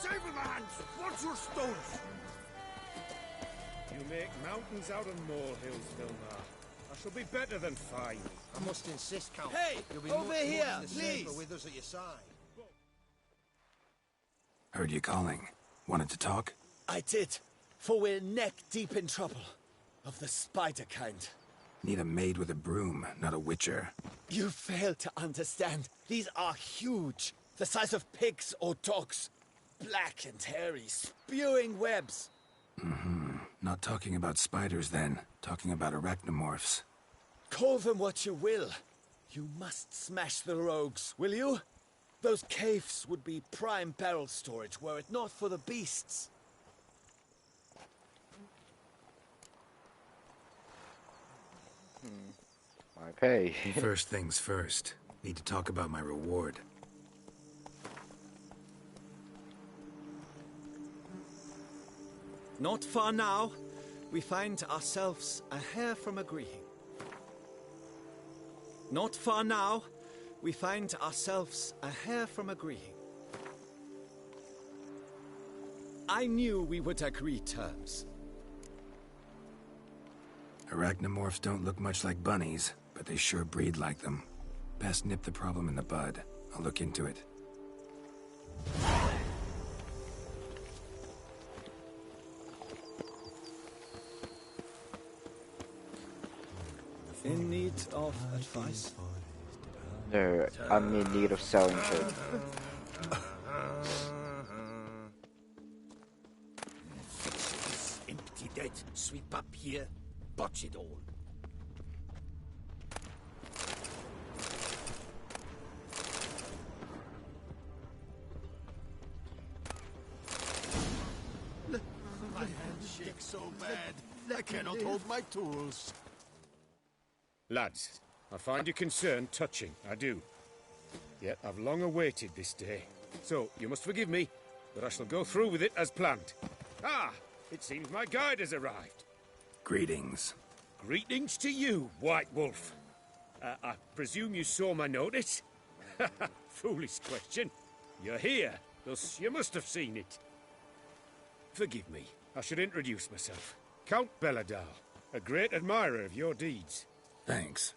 Save with my hands! What's your stones? You make mountains out of molehills, Vilnar. I shall be better than fine. I must insist, Count. Hey, you'll be over here, than the please. saber with us at your side. Heard you calling. Wanted to talk? I did, for we're neck-deep in trouble. Of the spider kind. Need a maid with a broom, not a witcher. You fail to understand. These are huge. The size of pigs or dogs. Black and hairy, spewing webs. Not talking about spiders then. Talking about arachnomorphs. Call them what you will. You must smash the rogues, will you? Those caves would be prime barrel storage were it not for the beasts. Okay. First things first. Need to talk about my reward. Not far now, we find ourselves a hair from agreeing. Not far now, we find ourselves a hair from agreeing. I knew we would agree terms. Arachnomorphs don't look much like bunnies, but they sure breed like them. Best nip the problem in the bud. I'll look into it. In need of advice? No, I'm in need of selling food. Empty dead. Sweep up here. Botch it all. My hand shakes so bad, I cannot hold my tools. Lads, I find your concern touching, I do. Yet I've long awaited this day. So, you must forgive me, but I shall go through with it as planned. Ah, it seems my guide has arrived. Greetings. Greetings to you, White Wolf. I presume you saw my notice? Foolish question. You're here, thus you must have seen it. Forgive me, I should introduce myself. Count Belladar, a great admirer of your deeds. Thanks.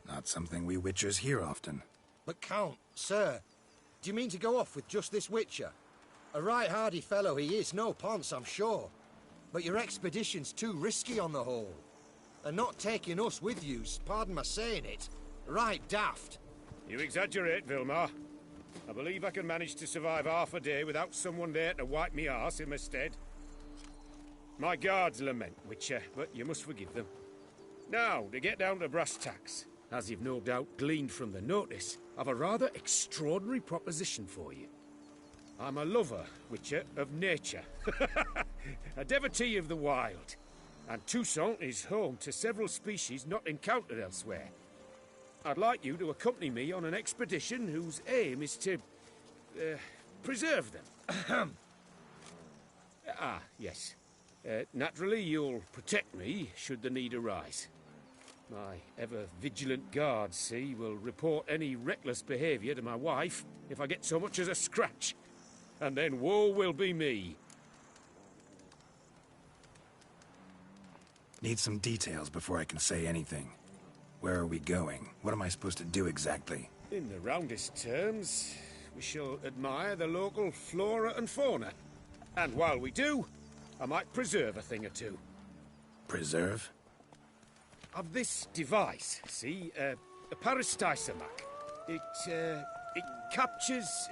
Not something we Witchers hear often. But Count, sir, do you mean to go off with just this Witcher? A right hardy fellow he is, no ponce, I'm sure. But your expedition's too risky on the whole. And not taking us with you's, pardon my saying it, right daft. You exaggerate, Vilmar. I believe I can manage to survive half a day without someone there to wipe me arse in my stead. My guards lament, Witcher, but you must forgive them. Now, to get down to brass tacks, as you've no doubt gleaned from the notice, I've a rather extraordinary proposition for you. I'm a lover, Witcher, of nature. A devotee of the wild. And Toussaint is home to several species not encountered elsewhere. I'd like you to accompany me on an expedition whose aim is to preserve them. Yes. Naturally, you'll protect me should the need arise. My ever-vigilant guards, see, will report any reckless behaviour to my wife if I get so much as a scratch. And then woe will be me. Need some details before I can say anything. Where are we going? What am I supposed to do exactly? In the roundest terms, we shall admire the local flora and fauna. And while we do, I might preserve a thing or two. Preserve? Of this device, see, a parastysamac. It captures,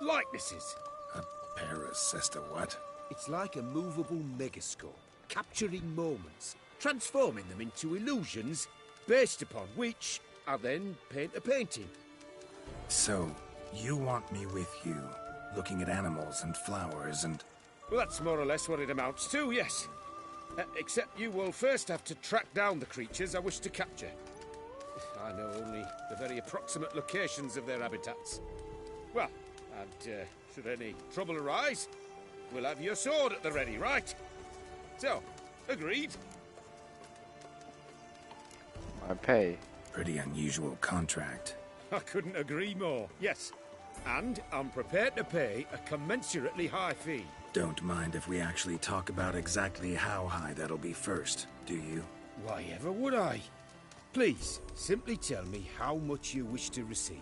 likenesses. A parasesta what? It's like a movable megascope, capturing moments, transforming them into illusions, based upon which I then paint a painting. So, you want me with you, looking at animals and flowers and... Well, that's more or less what it amounts to, yes. Except you will first have to track down the creatures I wish to capture. I know only the very approximate locations of their habitats. Well, and should any trouble arise, we'll have your sword at the ready, right? So, agreed? I pay. Pretty unusual contract. I couldn't agree more, yes. And I'm prepared to pay a commensurately high fee. Don't mind if we actually talk about exactly how high that'll be first, do you? Why ever would I? Please, simply tell me how much you wish to receive.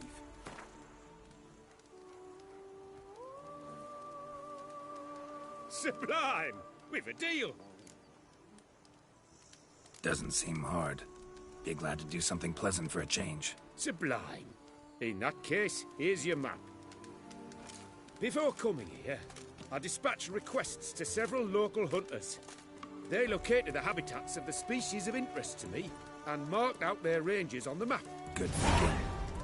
Sublime! We've a deal! Doesn't seem hard. Be glad to do something pleasant for a change. Sublime. In that case, here's your map. Before coming here, I dispatched requests to several local hunters. They located the habitats of the species of interest to me and marked out their ranges on the map. Good thinking.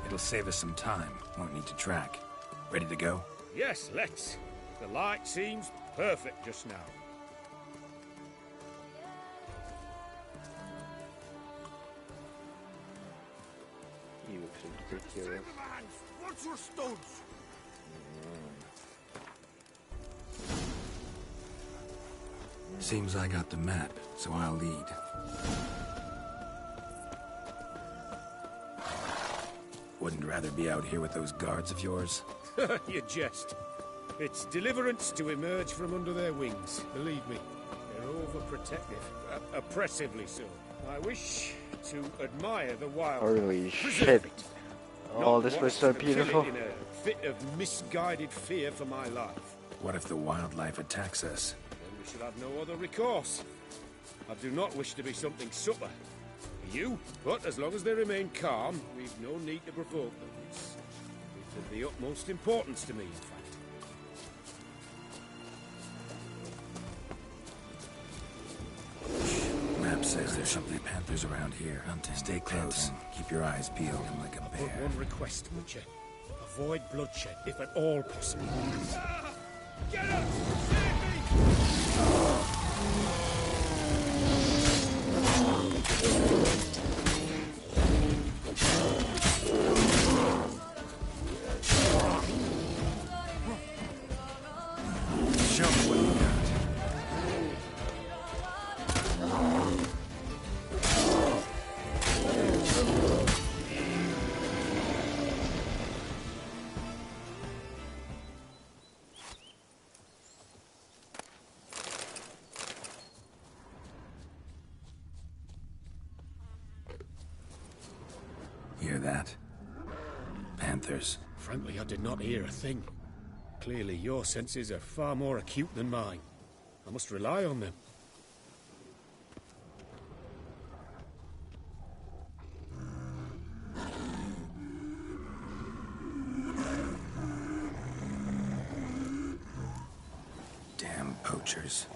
It'll save us some time. Won't need to track. Ready to go? Yes, let's. The light seems perfect just now. You look ridiculous. What's your stones? Seems I got the map, so I'll lead. Wouldn't rather be out here with those guards of yours? You jest. It's deliverance to emerge from under their wings, believe me. They're overprotective, oppressively so. I wish to admire the wild. Holy Preserve shit. it. Oh, Not this was want so to kill it beautiful. in a fit of misguided fear for my life. What if the wildlife attacks us? Then we shall have no other recourse. I do not wish to be something supper for you, but as long as they remain calm, we've no need to provoke them. It's of the utmost importance to me, in fact. Map says there's something panthers around here. Hunting. Stay close. Keep your eyes peeled like a But bear. one request, Witcher. Avoid bloodshed, if at all possible. Get up! Save me! that? Panthers. Frankly, I did not hear a thing. Clearly, your senses are far more acute than mine. I must rely on them. Damn poachers.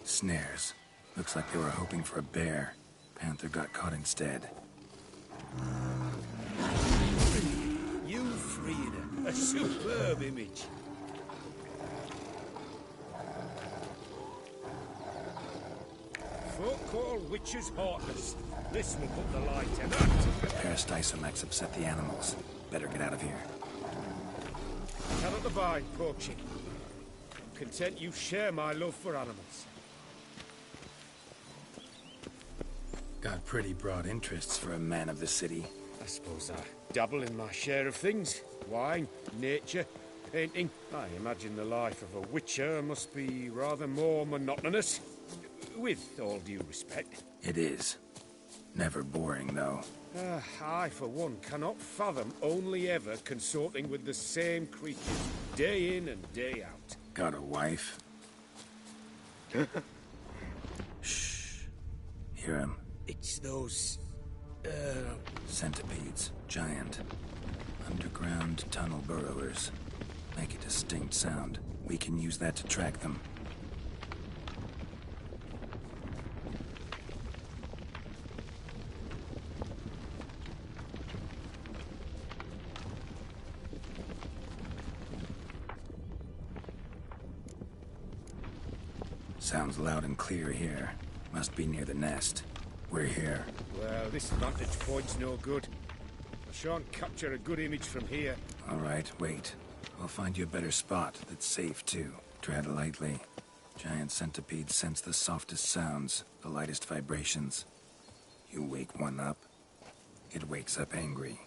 Snares. Looks like they were hoping for a bear. Panther got caught instead. You freed her. A superb image. Folk call witches heartless. This will put the light to that. Peristysomax upset the animals. Better get out of here. Cannot abide poaching. I'm content you share my love for animals. Got pretty broad interests for a man of the city. I suppose I dabble in my share of things. Wine, nature, painting. I imagine the life of a witcher must be rather more monotonous. With all due respect. It is. Never boring, though. I, for one, cannot fathom only ever consorting with the same creatures, day in and day out. Got a wife? Shh. Hear him. It's those... Centipedes. Giant. Underground tunnel burrowers. Make a distinct sound. We can use that to track them. Sounds loud and clear here. Must be near the nest. We're here. Well, this vantage point's no good. I shan't capture a good image from here. All right, wait. I'll find you a better spot that's safe, too. Tread lightly. Giant centipedes sense the softest sounds, the lightest vibrations. You wake one up, it wakes up angry.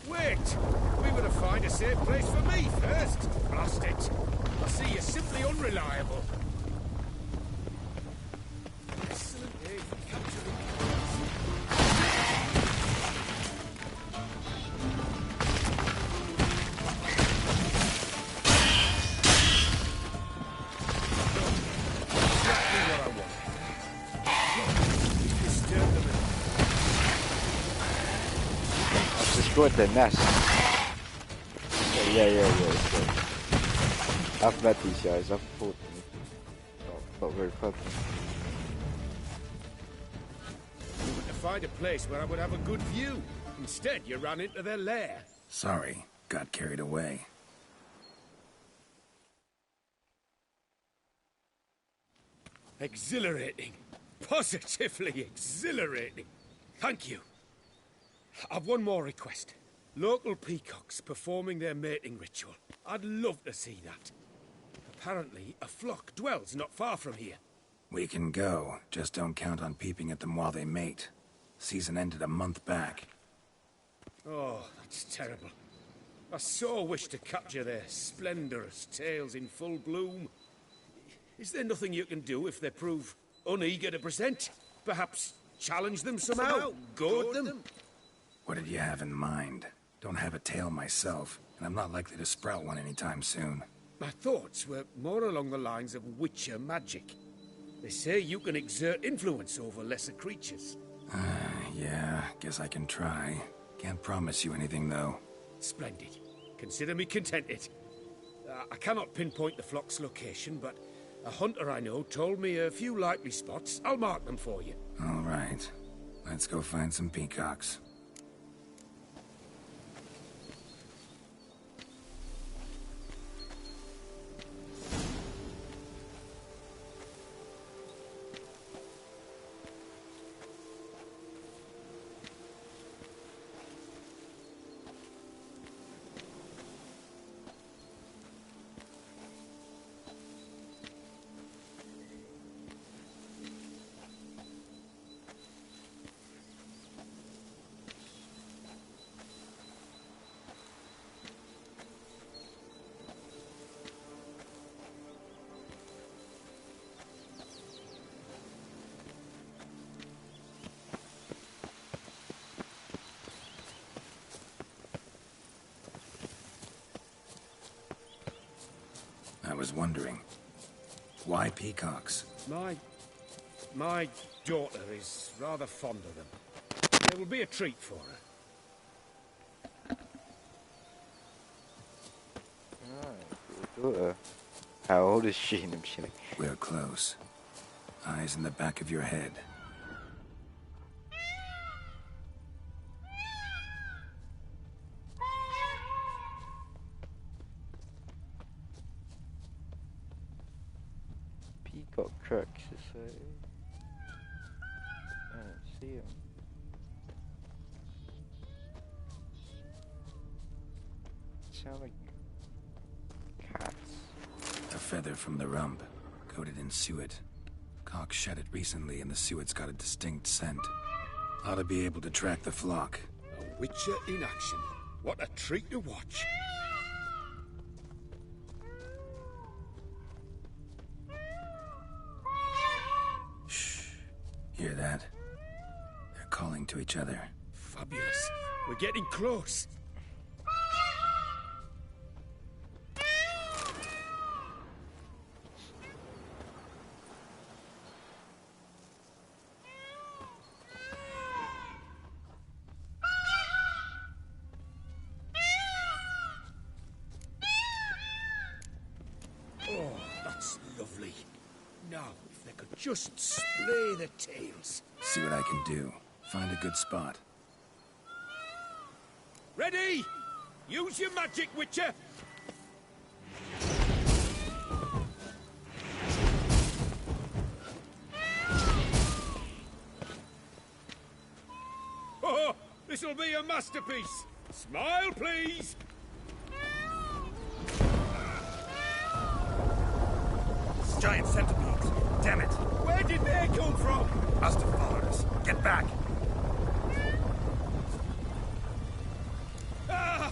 Wait! We were to find a safe place for me first. Blast it. I see you're simply unreliable. Excellent aim for capturing. Exactly what I wanted. Disturb them. I've destroyed the nest. Yeah. I've met these guys. I've fought them. Not very pleasant. You were to find a place where I would have a good view. Instead, you ran into their lair. Sorry, got carried away. Exhilarating. Positively exhilarating. Thank you. I've one more request. Local peacocks performing their mating ritual. I'd love to see that. Apparently, a flock dwells not far from here. We can go, just don't count on peeping at them while they mate. Season ended a month back. Oh, that's terrible. I so wish to capture their splendorous tails in full bloom. Is there nothing you can do if they prove uneager to present? Perhaps challenge them somehow? Goad them? What did you have in mind? Don't have a tail myself, and I'm not likely to sprout one anytime soon. My thoughts were more along the lines of witcher magic. They say you can exert influence over lesser creatures. Yeah, guess I can try. Can't promise you anything, though. Splendid. Consider me contented. I cannot pinpoint the flock's location, but a hunter I know told me a few likely spots. I'll mark them for you. All right. Let's go find some peacocks. was wondering. Why peacocks? My daughter is rather fond of them. It will be a treat for her. Daughter. How old is she? We're close. Eyes in the back of your head. Peacock tracks, so I don't see him. Sound like cats. A feather from the rump, coated in suet. Cock shed it recently and the suet's got a distinct scent. Ought to be able to track the flock. A witcher in action. What a treat to watch. Shh. Hear that? They're calling to each other. Fabulous. We're getting close. Oh, that's lovely. Now, if they could just splay the tails. See what I can do. Find a good spot. Ready? Use your magic, Witcher! Oh, this'll be a masterpiece! Smile, please! Giant centipedes. Damn it. Where did they come from? Must have followed us. Get back. Ah!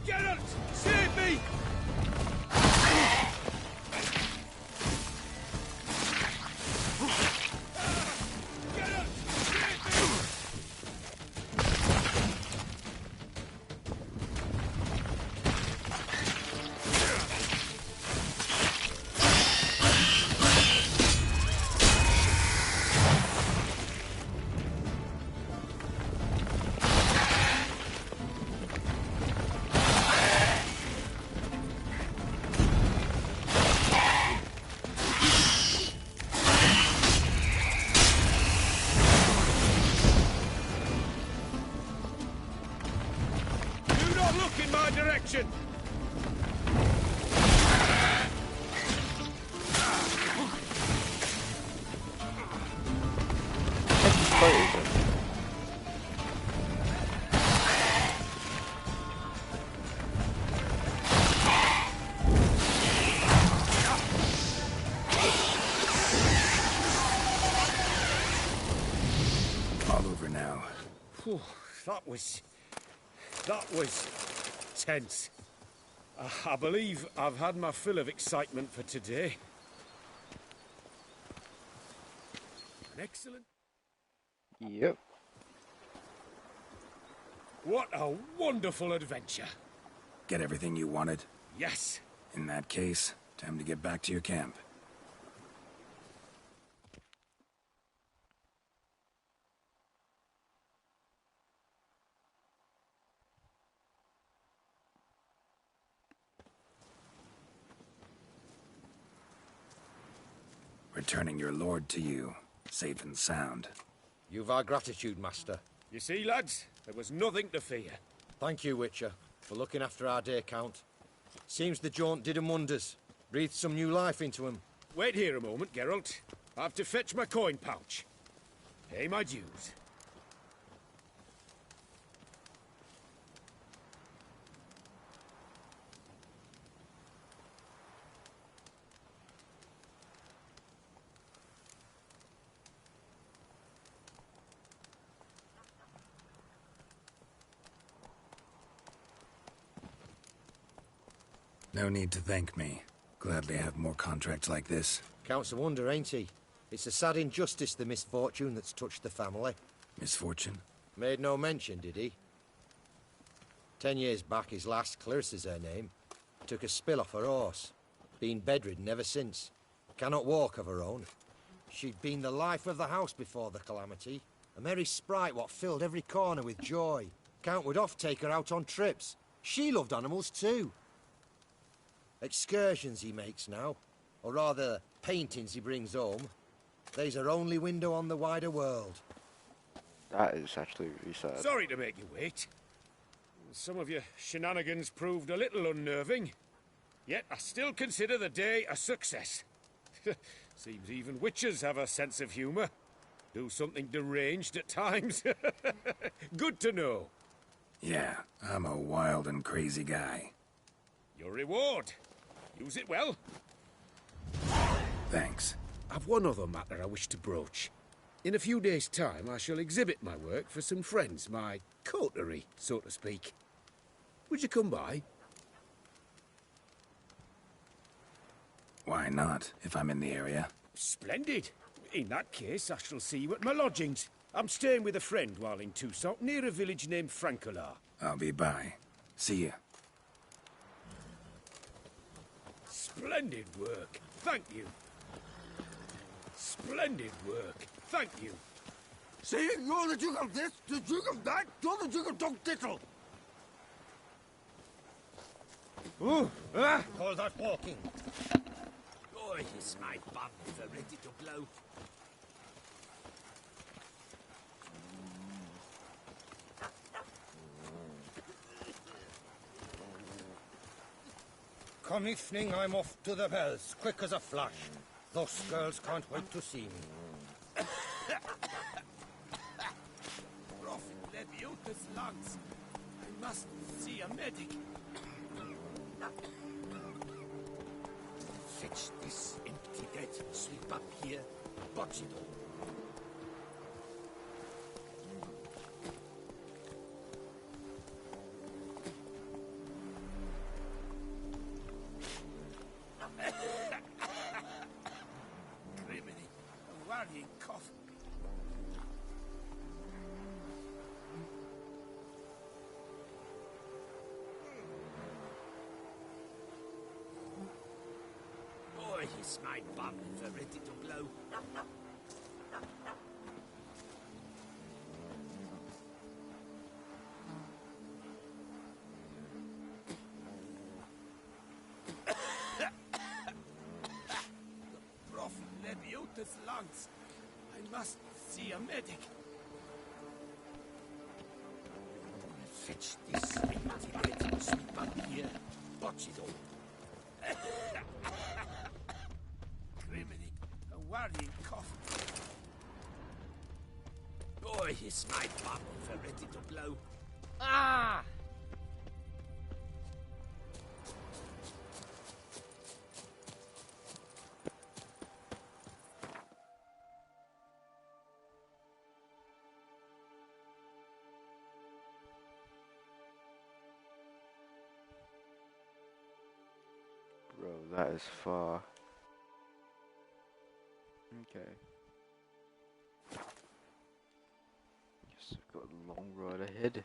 Geralt! Save me! Look in my direction! All over now. Whew, that was tense. I believe I've had my fill of excitement for today. An excellent... Yep. What a wonderful adventure. Get everything you wanted? Yes. In that case, time to get back to your camp. Returning your lord to you, safe and sound. You've our gratitude, Master. You see, lads, there was nothing to fear. Thank you, Witcher, for looking after our day count. Seems the jaunt did 'em wonders. Breathed some new life into 'em. Wait here a moment, Geralt. I have to fetch my coin pouch. Pay my dues. No need to thank me. Glad they have more contracts like this. Counts a wonder, ain't he? It's a sad injustice, the misfortune that's touched the family. Misfortune? Made no mention, did he? 10 years back, his last, Clarissa's her name, took a spill off her horse. Been bedridden ever since. Cannot walk of her own. She'd been the life of the house before the calamity. A merry sprite what filled every corner with joy. Count would oft take her out on trips. She loved animals too. Excursions he makes now, or rather, paintings he brings home. They's her only window on the wider world. That is actually really sad. Sorry to make you wait. Some of your shenanigans proved a little unnerving. Yet I still consider the day a success. Seems even witches have a sense of humour. Do something deranged at times. Good to know. Yeah, I'm a wild and crazy guy. Your reward. Use it well. Thanks. I've one other matter I wish to broach. In a few days' time, I shall exhibit my work for some friends, my coterie, so to speak. Would you come by? Why not, if I'm in the area? Splendid. In that case, I shall see you at my lodgings. I'm staying with a friend while in Toussaint, near a village named Francolar. I'll be by. See ya. Splendid work. Thank you. Splendid work. Thank you. See, you're the Duke of this, the Duke of that, you're the Duke of Dog Tittle. Call that walking. Oh, he's my bum, they're ready to blow. Come evening, I'm off to the bells, quick as a flash. Those girls can't wait to see me. Prophet Leviotus lungs. I must see a medic. Fetch this empty bed, sweep up here, botch it all. Criminy, a worrying cough. Boy, he's my bum, they're ready to blow. Prophet Leviotus lungs. I must see a medic. Fetch this empty bed, sweep up here, botch it all. Criminy, a worrying cough. Boy, he's my bum, they're ready to blow. Ah! Bro, that is far. Okay. Guess we've got a long road ahead.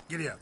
Giddy up.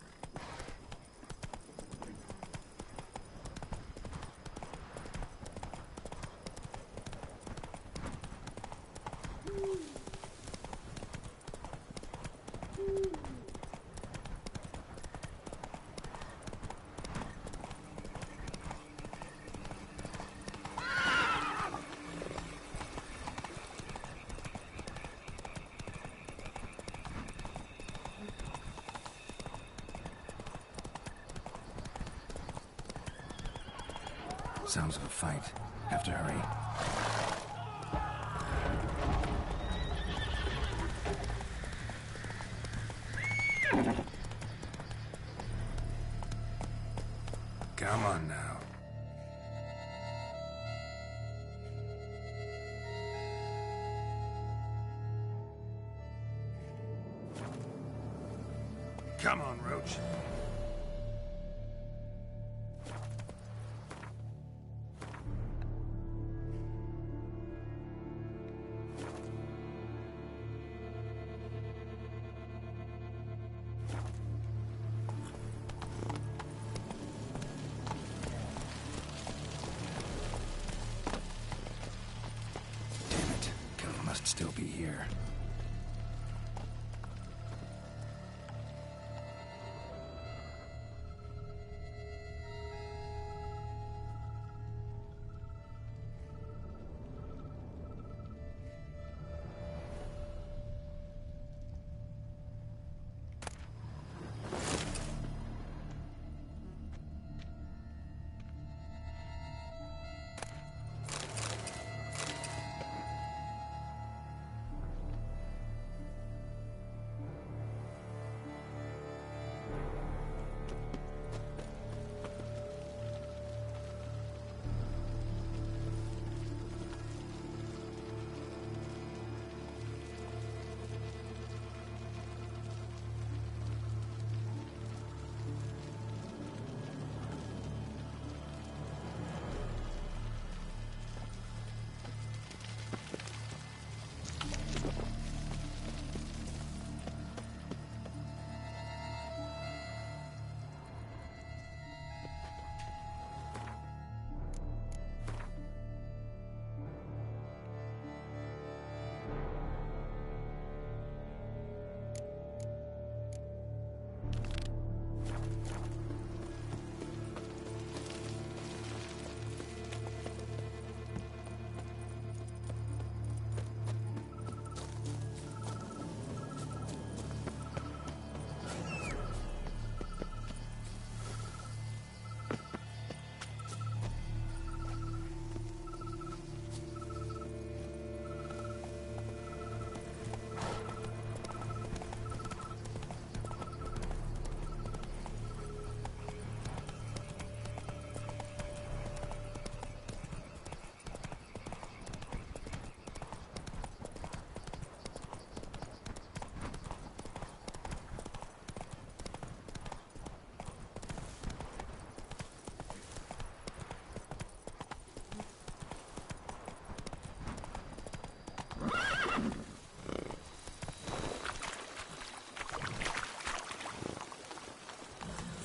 Sounds of a fight. Have to hurry. Come on now. Come on, Roach. Damn it. Gun must still be here.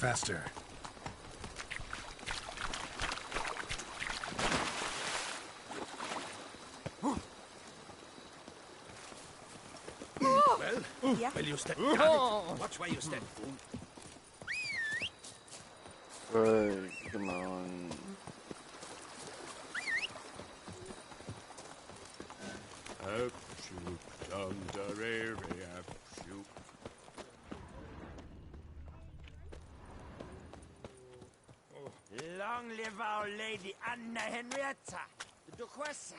Faster. Well, you step. Watch where you step. Right, come on. Up, shoot, down the river, up, shoot. Long live our Lady Anna Henrietta, the Duquesa.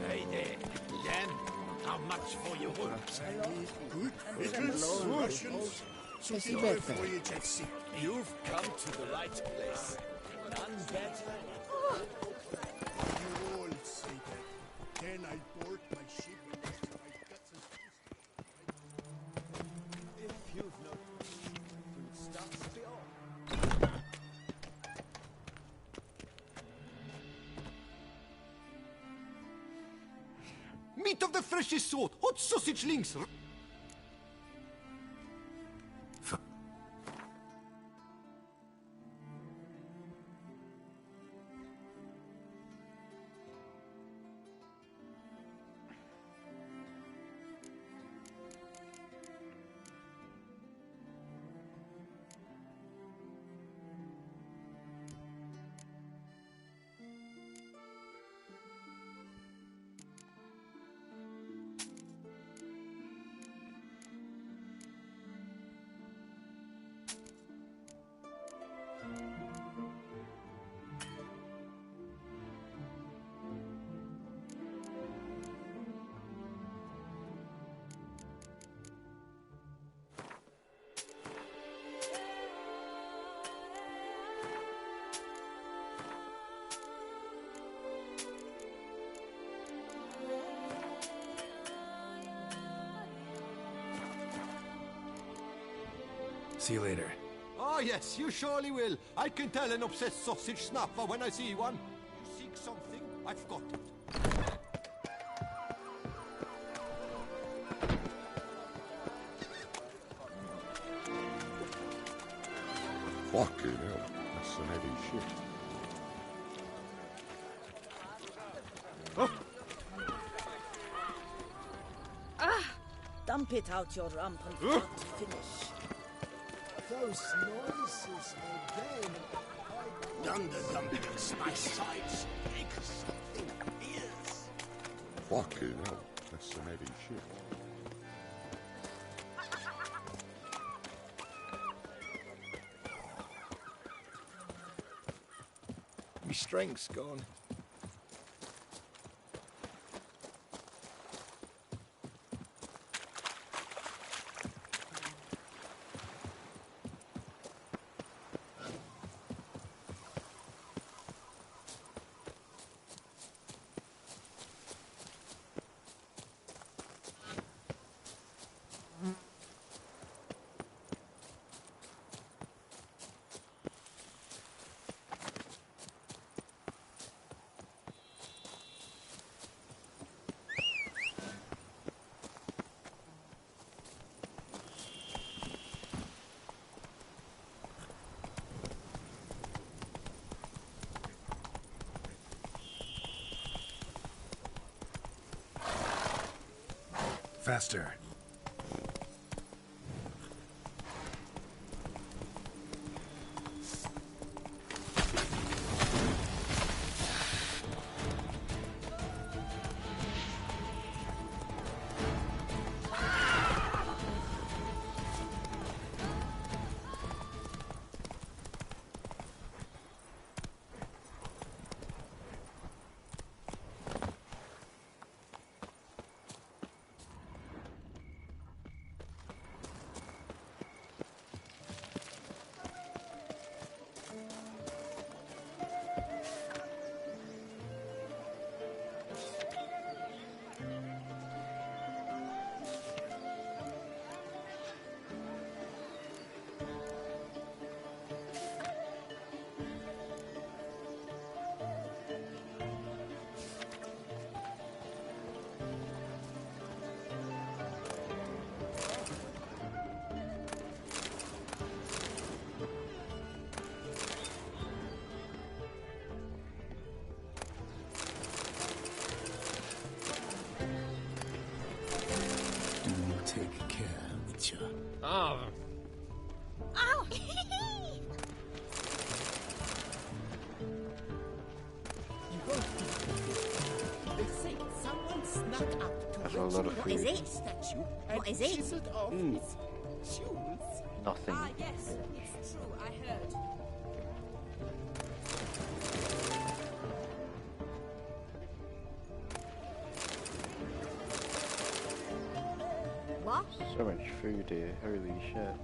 Hey there, Jan. How much for your work? Good pickles, Russians. Sorry for you, Jesse. You've come to the right place. None better. You all say that. Then I board my ship with my guts and If you've no foodstuffs beyond. meat of the freshest sort. Hot sausage links. See you later. Oh yes, you surely will. I can tell an obsessed sausage snapper when I see one. You seek something? I've got it. Fucking hell, that's some heavy shit. Dump it out your rampant front finish. Those noises again. Dunder dumplings, my sides ache something ears. Fucking hell, that's some heavy shit. My strength's gone. Faster. Take care, Witcher. Ow! They say someone snuck up to That's a lot of what is food. it? Statue what is it? Chiseled off its shoes. Nothing. Yes, it's true, I heard. What? So much food here, holy shit.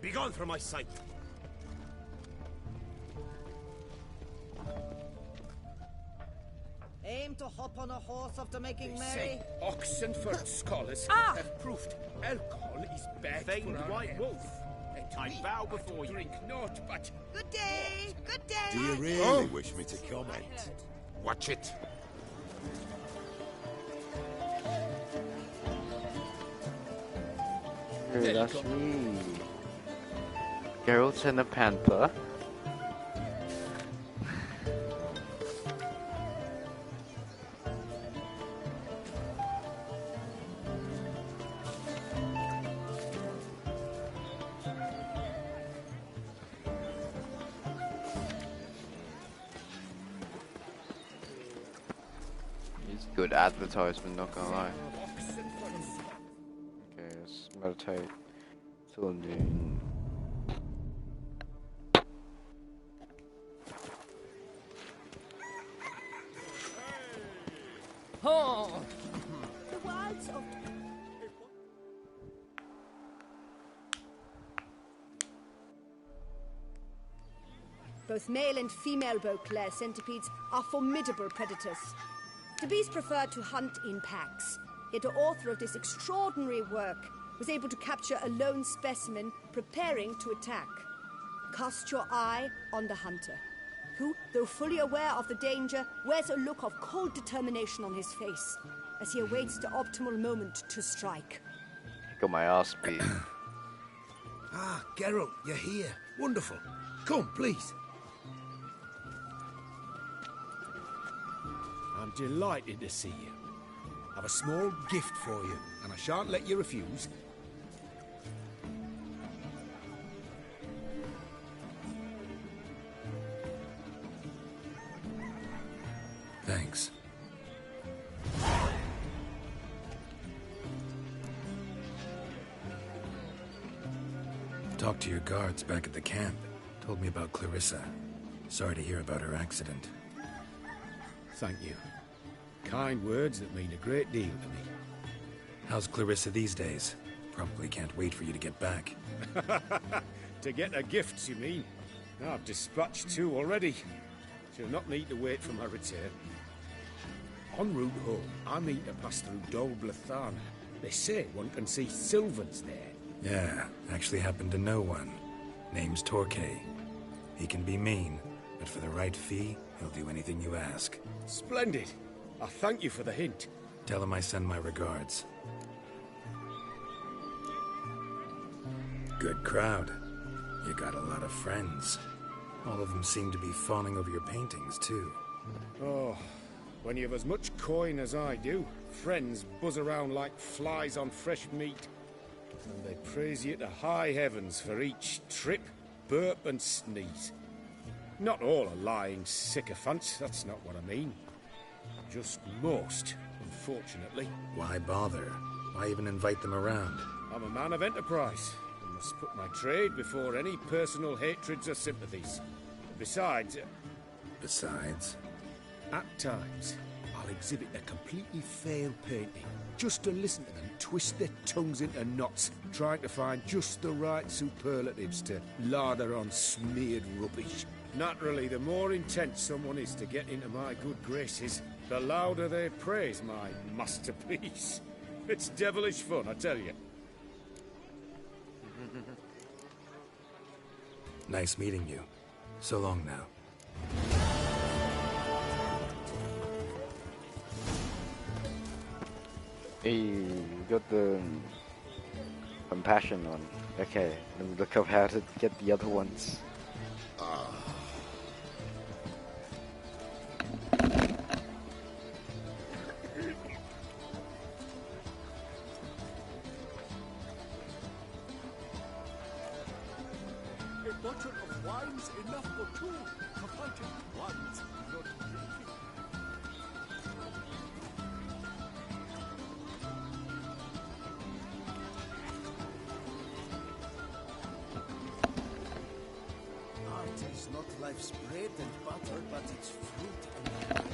Begone from my sight. Aim to hop on a horse after making They merry. say Oxenford scholars have proved alcohol is bad Famed for our white health. wolf. And I we bow are to before you. drink naught but Good day! Good day! Do you really wish me to comment? Watch it. Hey, that's me. Geralt and the Panther. It's good advertisement, not gonna lie. Okay, let's meditate till noon. Oh! The wilds of Both male and female Beauclair centipedes are formidable predators. The beast preferred to hunt in packs, yet the author of this extraordinary work was able to capture a lone specimen preparing to attack. Cast your eye on the hunter, who, though fully aware of the danger, wears a look of cold determination on his face as he awaits the optimal moment to strike. Got my ass beat. Ah, Geralt, you're here. Wonderful. Come, please. I'm delighted to see you. I've a small gift for you, and I shan't let you refuse. Thanks. Talked to your guards back at the camp. Told me about Clarissa. Sorry to hear about her accident. Thank you. Kind words that mean a great deal to me. How's Clarissa these days? Probably can't wait for you to get back. To get her gifts, you mean? I've dispatched 2 already. She'll not need to wait for my return. En route home, I mean to pass through Dol Blathana. They say one can see Sylvans there. Yeah, actually happen to know one. Name's Torquay. He can be mean, but for the right fee, he'll do anything you ask. Splendid. I thank you for the hint. Tell him I send my regards. Good crowd. You got a lot of friends. All of them seem to be fawning over your paintings, too. Oh, when you have as much coin as I do, friends buzz around like flies on fresh meat. And they praise you to high heavens for each trip, burp and sneeze. Not all are lying sycophants, that's not what I mean. Just most, unfortunately. Why bother? Why even invite them around? I'm a man of enterprise. I must put my trade before any personal hatreds or sympathies. Besides... Besides? At times, I'll exhibit a completely failed painting, just to listen to them twist their tongues into knots, trying to find just the right superlatives to lather on smeared rubbish. Naturally, the more intent someone is to get into my good graces, the louder they praise my masterpiece. It's devilish fun, I tell you. Nice meeting you. So long now. Hey, we got the compassion on. Okay, let me look up how to get the other ones. A bottle of wine's enough for 2. For fighting one's not drinking. Art is not life's bread and butter, but its fruit and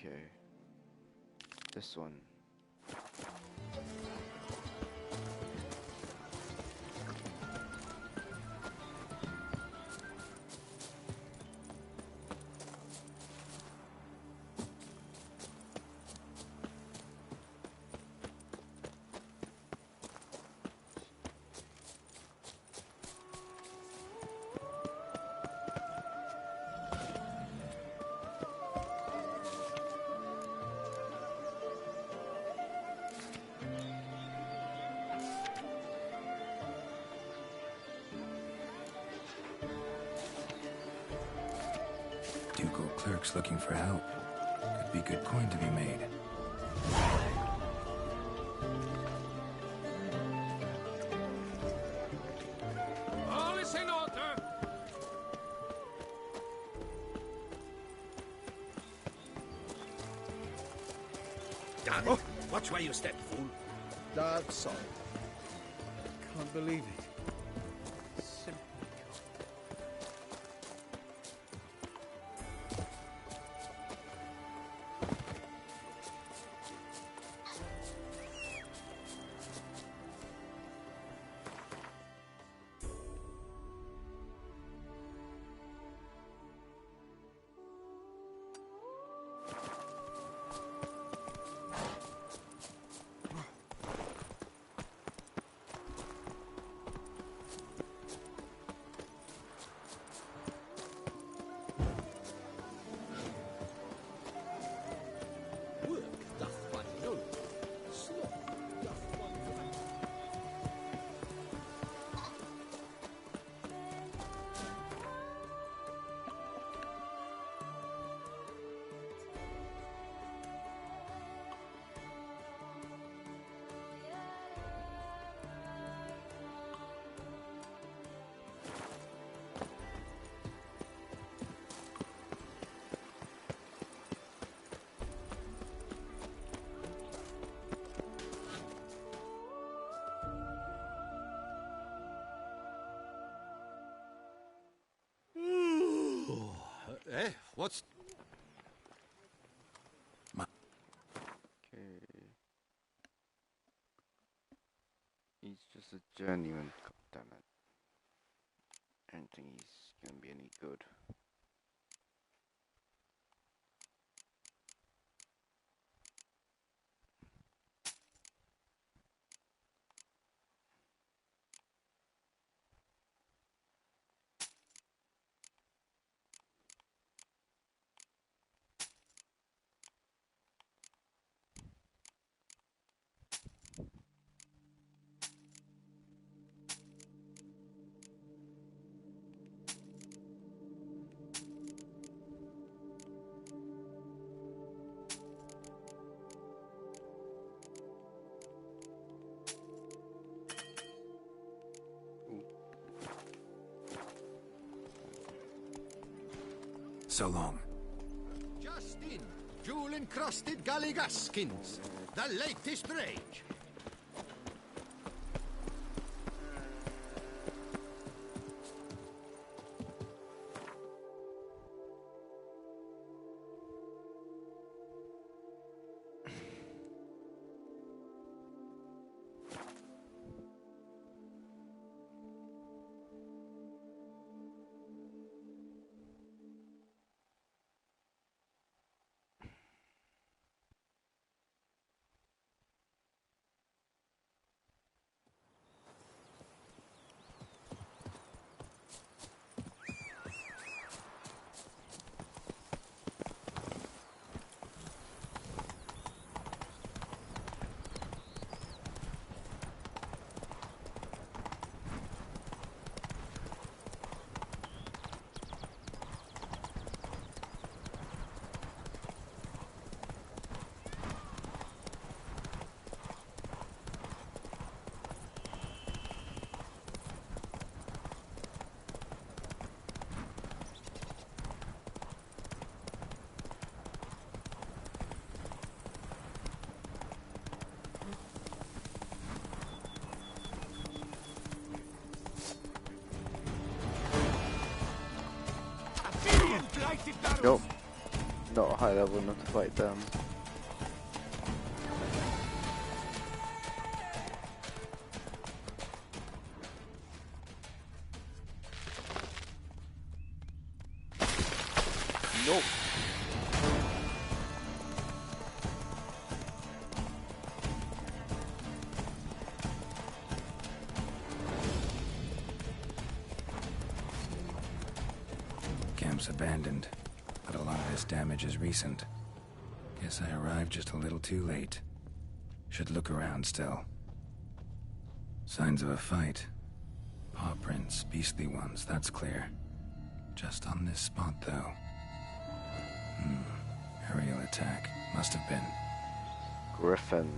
Okay. This one. Ducal clerks looking for help. Could be good coin to be made. All is in order. Damn it. Watch where you step, fool. Sorry. Can't believe it. Simply Eh? What's... Okay. He's just a journeyman, goddammit. I don't think he's gonna be any good. So long. Just in, jewel-encrusted galligaskins. The latest rage. Nope. not high level enough to fight them. Nope. Camp's abandoned, but a lot of this damage is recent. Guess I arrived just a little too late. Should look around still. Signs of a fight. Paw prints, beastly ones, that's clear. Just on this spot, though. Aerial attack. Must have been. Griffin.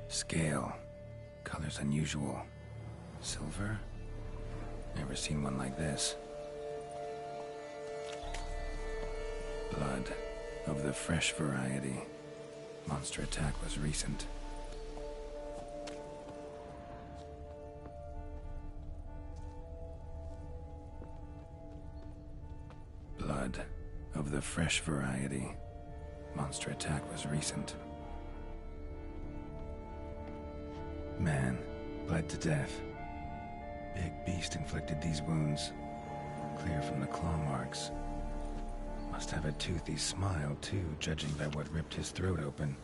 Scale. Colors unusual. Silver? Never seen one like this. Blood. Of the fresh variety. Monster attack was recent. Blood. Of the fresh variety. Monster attack was recent. Man, bled to death. Big beast inflicted these wounds. Clear from the claw marks. Must have a toothy smile, too, judging by what ripped his throat open.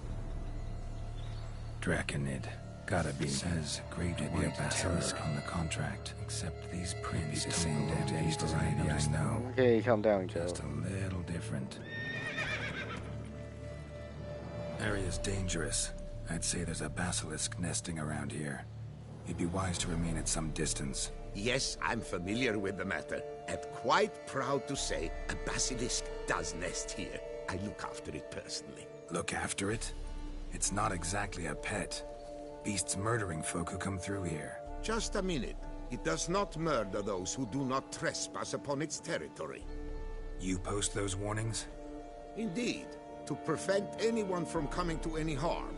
Draconid. Gotta be. Says great be a basilisk on the contract. Except these prints the same damn beast variety I know. Okay, calm down, Joe. Just a little different. Area's dangerous. I'd say there's a basilisk nesting around here. You'd be wise to remain at some distance. Yes, I'm familiar with the matter, and quite proud to say a basilisk does nest here. I look after it personally. Look after it? It's not exactly a pet. Beasts murdering folk who come through here. Just a minute. It does not murder those who do not trespass upon its territory. You post those warnings? Indeed, to prevent anyone from coming to any harm.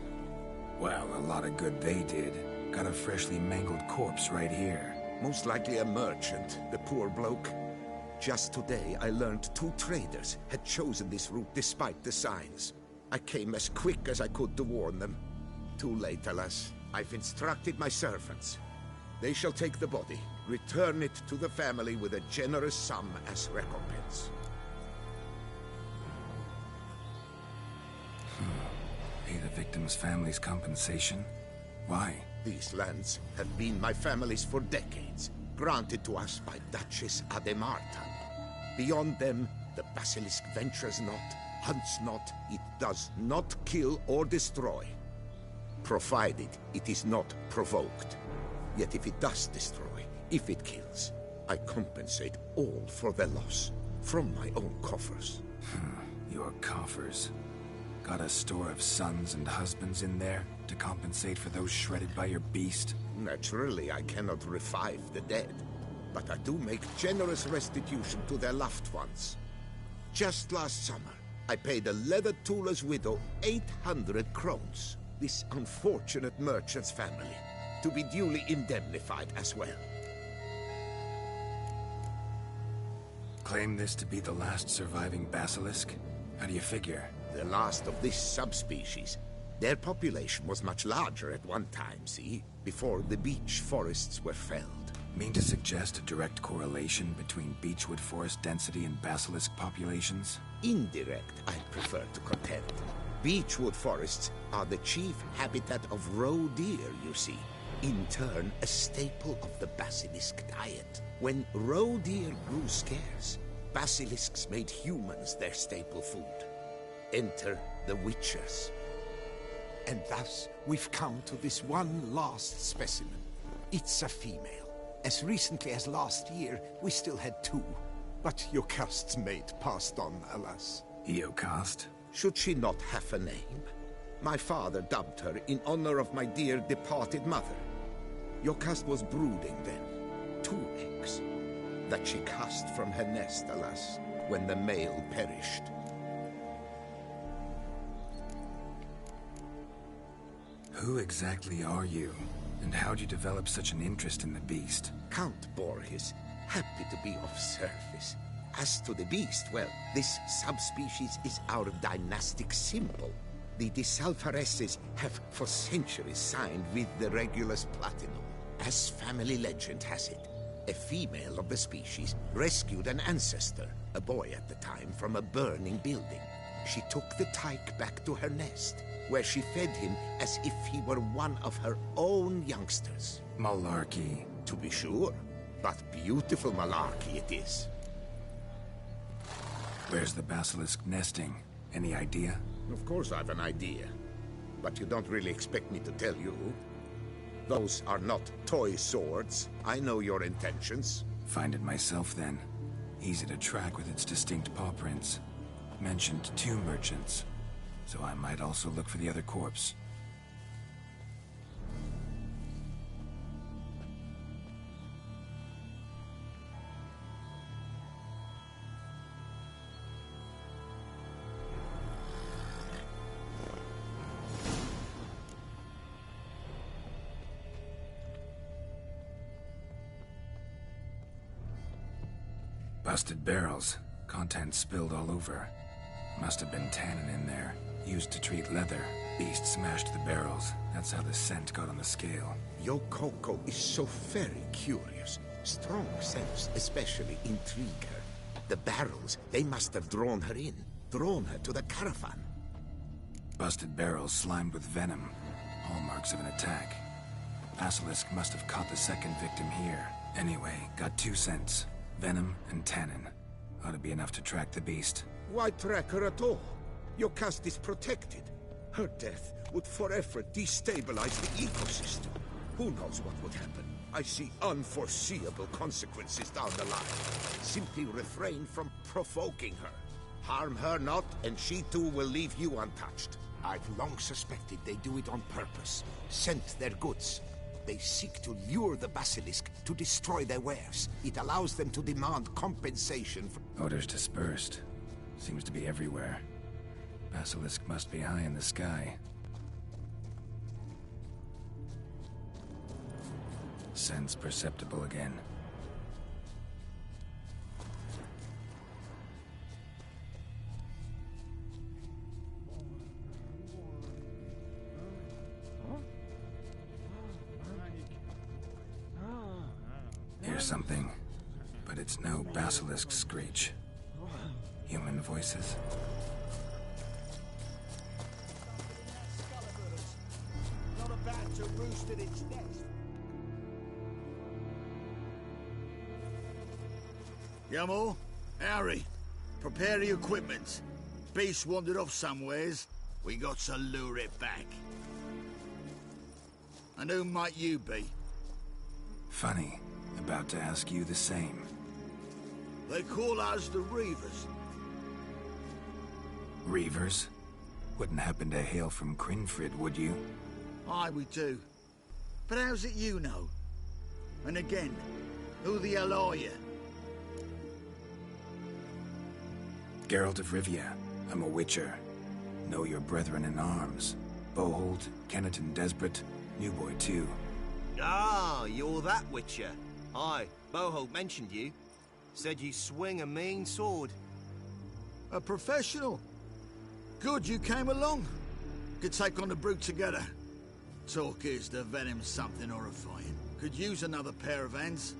Well, a lot of good they did. Got a freshly mangled corpse right here. Most likely a merchant, the poor bloke. Just today, I learned 2 traders had chosen this route despite the signs. I came as quick as I could to warn them. Too late, alas. I've instructed my servants. They shall take the body, return it to the family with a generous sum as recompense. Pay the victim's family's compensation? Why? These lands have been my family's for decades, granted to us by Duchess Ademartan. Beyond them, the basilisk ventures not, hunts not, it does not kill or destroy. Provided it is not provoked. Yet if it does destroy, if it kills, I compensate all for the loss, from my own coffers. Your coffers. Got a store of sons and husbands in there to compensate for those shredded by your beast? Naturally, I cannot revive the dead, but I do make generous restitution to their loved ones. Just last summer, I paid a leather tooler's widow 800 crowns, this unfortunate merchant's family, to be duly indemnified as well. Claim this to be the last surviving basilisk? How do you figure? The last of this subspecies. Their population was much larger at one time, see? Before the beech forests were felled. Mean to suggest a direct correlation between beechwood forest density and basilisk populations? Indirect, I'd prefer to contend. Beechwood forests are the chief habitat of roe deer, you see. In turn, a staple of the basilisk diet. When roe deer grew scarce, basilisks made humans their staple food. Enter the Witchers. And thus, we've come to this one last specimen. It's a female. As recently as last year, we still had 2. But Jocast's mate passed on, alas. Jocast? Should she not have a name? My father dubbed her in honor of my dear departed mother. Your caste was brooding then. 2 eggs. That she cast from her nest, alas, when the male perished. Who exactly are you? And how'd you develop such an interest in the beast? Count Borges, happy to be of service. As to the beast, well, this subspecies is our dynastic symbol. The Disalfareses have for centuries signed with the Regulus Platinum. As family legend has it, a female of the species rescued an ancestor, a boy at the time, from a burning building. She took the tyke back to her nest, where she fed him as if he were one of her own youngsters. Malarkey. To be sure, but beautiful malarkey it is. Where's the basilisk nesting? Any idea? Of course I've an idea, but you don't really expect me to tell you. Those are not toy swords. I know your intentions. Find it myself then. Easy to track with its distinct paw prints. Mentioned 2 merchants, so I might also look for the other corpse. Busted barrels. Contents spilled all over. Must have been tannin in there. Used to treat leather. Beast smashed the barrels. That's how the scent got on the scale. Your Coco is so very curious. Strong scents especially intrigue her. The barrels, they must have drawn her in. Drawn her to the caravan. Busted barrels slimed with venom. Hallmarks of an attack. Basilisk must have caught the second victim here. Anyway, got 2 scents. Venom and tannin. Ought to be enough to track the beast. Why track her at all? Your caste is protected. Her death would forever destabilize the ecosystem. Who knows what would happen? I see unforeseeable consequences down the line. Simply refrain from provoking her. Harm her not, and she too will leave you untouched. I've long suspected they do it on purpose. Scent their goods. They seek to lure the basilisk to destroy their wares. It allows them to demand compensation for... Odors dispersed. Seems to be everywhere. Basilisk must be high in the sky. Sense perceptible again. Hear something, but it's no basilisk screech. Human voices. Not about to roost at its nest. Yamo, Harry, prepare the equipment. Beast wandered off somewheres. We got to lure it back. And who might you be? Funny. About to ask you the same. They call us the Reavers. Reavers? Wouldn't happen to hail from Crinfrid, would you? Aye, we do. But how's it you know? And again, who the hell are you? Geralt of Rivia. I'm a witcher. Know your brethren in arms. Bohold, Kenneton Desperate, New Boy too. Ah, you're that witcher. Aye, Bohold mentioned you. Said you swing a mean sword. A professional. Good you came along. Could take on the brute together. Talk is the venom's something horrifying. Could use another pair of hands.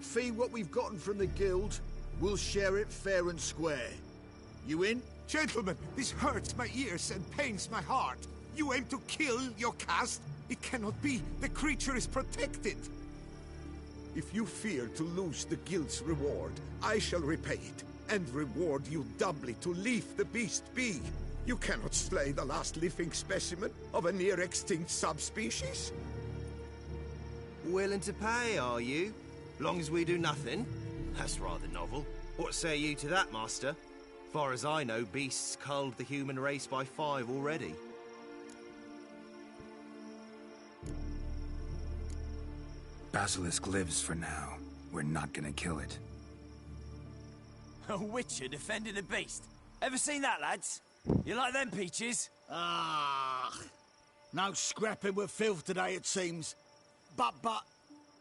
Fee what we've gotten from the guild, we'll share it fair and square. You in? Gentlemen, this hurts my ears and pains my heart. You aim to kill your caste? It cannot be. The creature is protected. If you fear to lose the guild's reward, I shall repay it, and reward you doubly to leave the beast be. You cannot slay the last living specimen of a near-extinct subspecies. Willing to pay, are you? Long as we do nothing? That's rather novel. What say you to that, master? Far as I know, beasts culled the human race by 5 already. Basilisk lives for now. We're not gonna kill it. A witcher defending a beast. Ever seen that, lads? You like them peaches? Ah, no scrapping with filth today, it seems. But,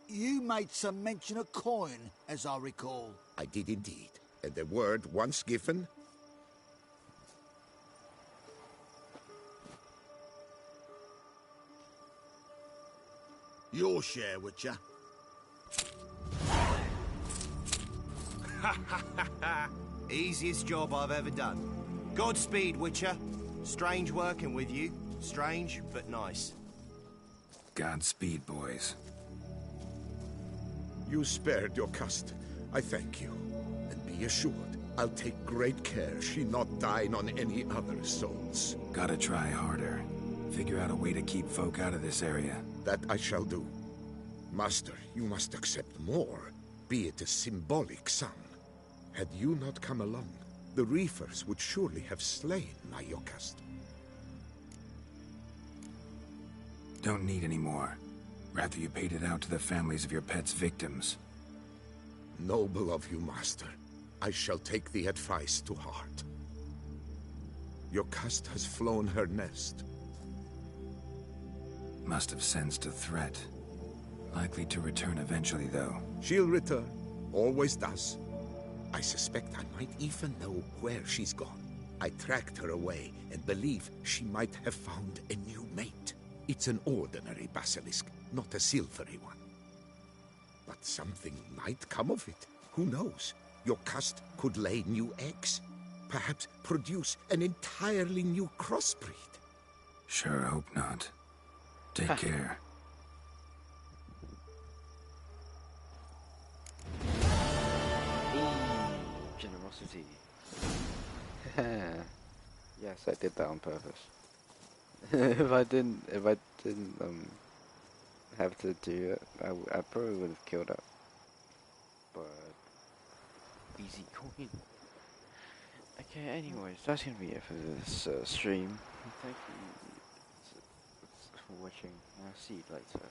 you made some mention of coin, as I recall. I did indeed. And the word once given... Your share, Witcher. Easiest job I've ever done. Godspeed, Witcher. Strange working with you. Strange, but nice. Godspeed, boys. You spared your cust. I thank you. And be assured, I'll take great care she not dine on any other souls. Gotta try harder. Figure out a way to keep folk out of this area. That I shall do. Master, you must accept more, be it a symbolic sum. Had you not come along, the reefers would surely have slain my Yokast. Don't need any more. Rather you paid it out to the families of your pet's victims. Noble of you, Master. I shall take the advice to heart. Yokast has flown her nest. Must have sensed a threat. Likely to return eventually, though. She'll return. Always does. I suspect I might even know where she's gone. I tracked her away and believe she might have found a new mate. It's an ordinary basilisk, not a silvery one. But something might come of it. Who knows? Your cust could lay new eggs. Perhaps produce an entirely new crossbreed. Sure hope not. Take care. Generosity. Yes, I did that on purpose. if I didn't have to do it, I probably would have killed it. But easy coin. Okay, anyways, that's gonna be it for this stream. Thank you for watching. I'll see you later.